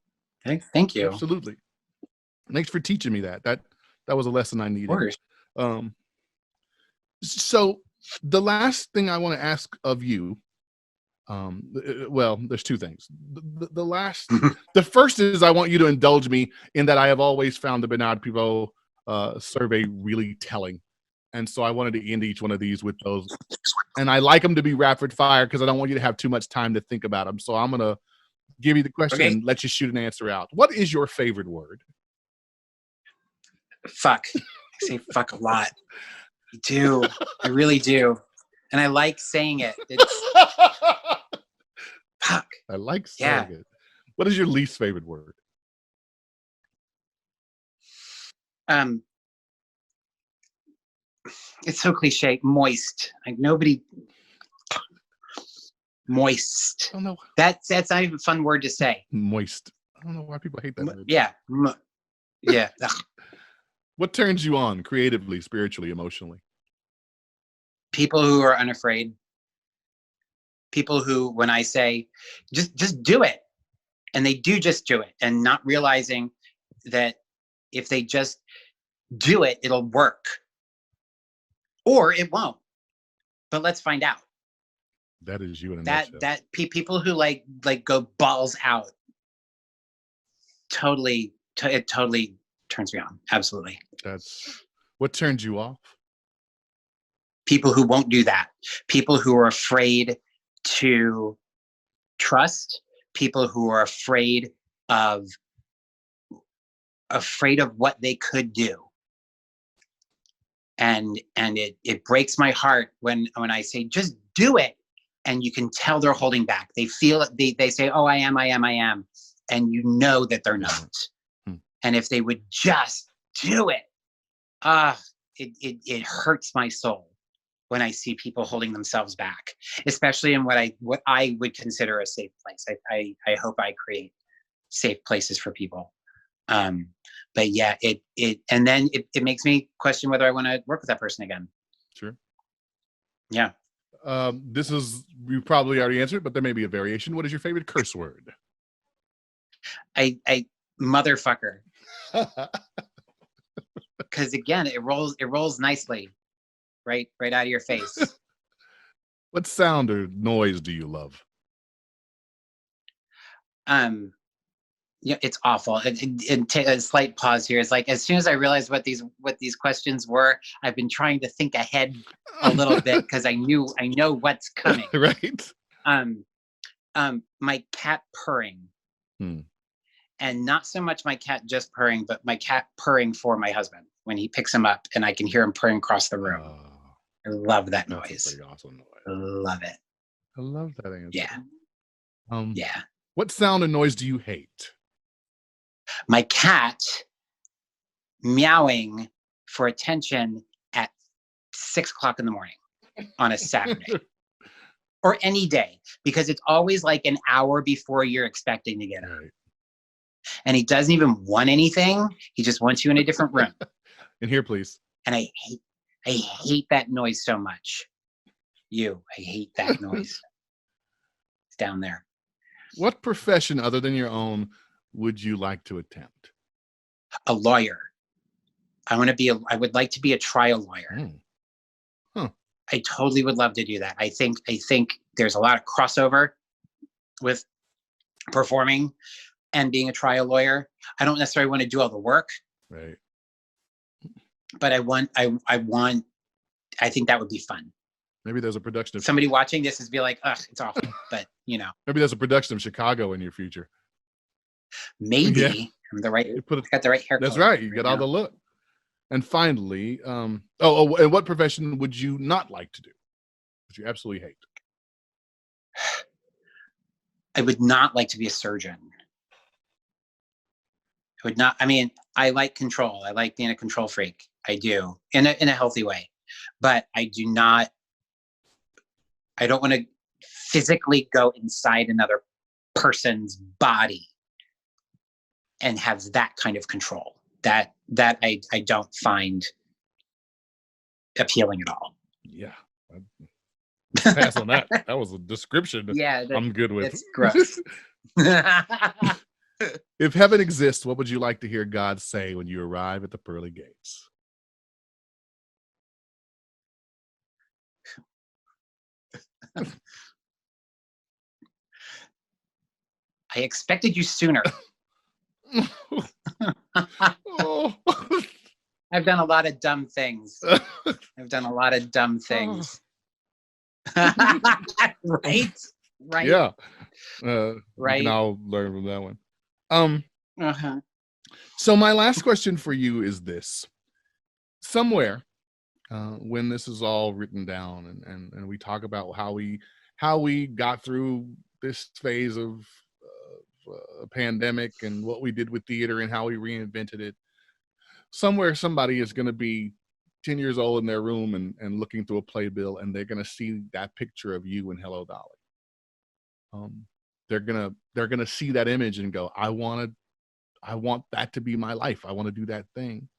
Thank you. Absolutely. Thanks for teaching me that. That was a lesson I needed. Of course. So The last thing I want to ask of you, well, there's two things. The first is I want you to indulge me in that I have always found the Bernard Pivot survey really telling. And so I wanted to end each one of these with those. And I like them to be rapid fire because I don't want you to have too much time to think about them. So I'm going to give you the question and let you shoot an answer out. What is your favorite word? Fuck. I say fuck a lot. I do. I really do. And I like saying it. It's fuck. I like saying it. What is your least favorite word? It's so cliche. Moist. Like nobody. Moist. I don't know. That's not even a fun word to say. Moist. I don't know why people hate that word. Yeah. Yeah. What turns you on creatively, spiritually, emotionally? People who are unafraid. People who, when I say, just do it, and they do just do it, and not realizing that if they just do it, it'll work, or it won't. But let's find out. That is you in a nutshell. That people who like go balls out. It totally turns me on. Absolutely. That's what turns you off. People who won't do that. People who are afraid to trust. People who are afraid of what they could do. And it breaks my heart when I say just do it, and you can tell they're holding back. They feel it. They say, "Oh, I am," and you know that they're not. And if they would just do it, it hurts my soul when I see people holding themselves back, especially in what I would consider a safe place. I hope I create safe places for people. But yeah, it makes me question whether I want to work with that person again. Sure. Yeah. You probably already answered, but there may be a variation. What is your favorite curse word? I motherfucker. Because again, it rolls nicely, right out of your face. What sound or noise do you love? Yeah, it's awful. And take a slight pause here. It's like as soon as I realized what these questions were, I've been trying to think ahead a little bit because I know what's coming. Right. My cat purring. And not so much my cat just purring, but my cat purring for my husband when he picks him up and I can hear him purring across the room. I love that noise. That's a pretty awesome noise. Love it. I love that answer. Yeah. Yeah. What sound and noise do you hate? My cat meowing for attention at 6:00 in the morning on a Saturday or any day, because it's always like an hour before you're expecting to get up. Right. And he doesn't even want anything. He just wants you in a different room. In here, please. And I hate that noise so much. I hate that noise. It's down there. What profession other than your own would you like to attempt? A lawyer. I would like to be a trial lawyer. I totally would love to do that. I think there's a lot of crossover with performing and being a trial lawyer. I don't necessarily want to do all the work. Right. But I think that would be fun. Maybe there's a production of somebody watching this is be like, ugh, it's awful. But maybe there's a production of Chicago in your future. Maybe. Yeah. I'm got the right hair. That's right. You got all the look. And finally, and what profession would you not like to do? Would you absolutely hate? I would not like to be a surgeon. I would not. I mean, I like control. I like being a control freak. I do in a healthy way, but I do not. I don't want to physically go inside another person's body and have that kind of control. That I don't find appealing at all. Yeah. Pass on that. That was a description. Yeah, I'm good with. It's gross. If heaven exists, what would you like to hear God say when you arrive at the pearly gates? I expected you sooner. Oh. I've done a lot of dumb things. I've done a lot of dumb things. Right? Right. Yeah. We Right. can all learn from that one. Uh-huh. So my last question for you is this. Somewhere, when this is all written down and we talk about how we got through this phase of a pandemic and what we did with theater and how we reinvented it, somewhere somebody is going to be 10 years old in their room and looking through a playbill, and they're going to see that picture of you and Hello Dolly. They're gonna see that image and go, I want that to be my life. I want to do that thing.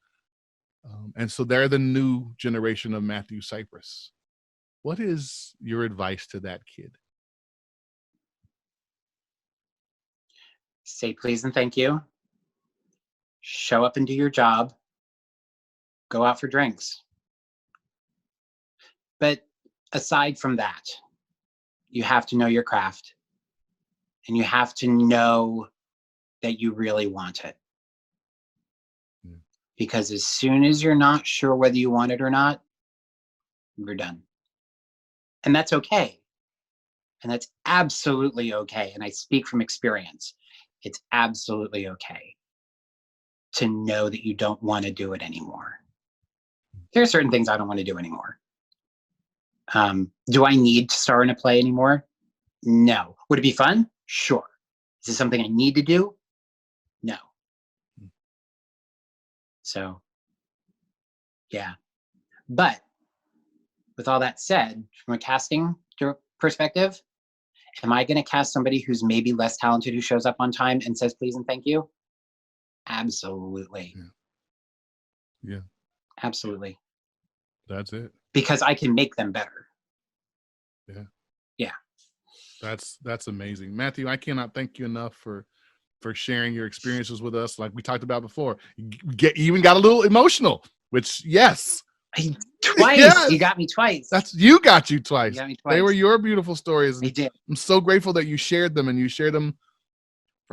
And so they're the new generation of Matthew Sipress. What is your advice to that kid? Say please and thank you. Show up and do your job. Go out for drinks. But aside from that, you have to know your craft. And you have to know that you really want it. Yeah. Because as soon as you're not sure whether you want it or not, you're done. And that's okay. And that's absolutely okay. And I speak from experience. It's absolutely okay to know that you don't want to do it anymore. There are certain things I don't want to do anymore. Do I need to star in a play anymore? No. Would it be fun? Sure. Is this something I need to do? No. So, yeah. But with all that said, from a casting perspective, am I going to cast somebody who's maybe less talented who shows up on time and says please and thank you? Absolutely. Yeah. Absolutely. That's it. Because I can make them better. Yeah. Yeah. That's amazing. Matthew, I cannot thank you enough for sharing your experiences with us. Like we talked about before, you even got a little emotional, which yes. Twice. Yes. You got me twice. You got you twice. You got me twice. They were your beautiful stories. I did. I'm so grateful that you shared them, and you shared them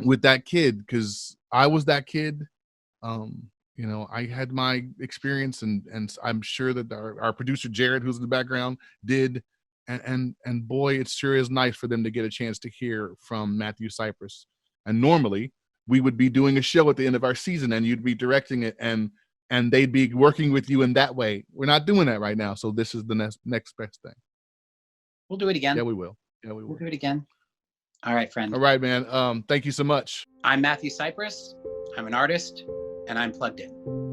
with that kid, because I was that kid. You know, I had my experience, and I'm sure that our producer Jared, who's in the background, did. And boy, it sure is nice for them to get a chance to hear from Matthew Sipress. And normally we would be doing a show at the end of our season, and you'd be directing it, and they'd be working with you in that way. We're not doing that right now, so this is the next best thing. We'll do it again. Yeah, we will. Yeah, we will. We'll do it again. All right, friend. All right, man. Thank you so much. I'm Matthew Sipress. I'm an artist, and I'm plugged in.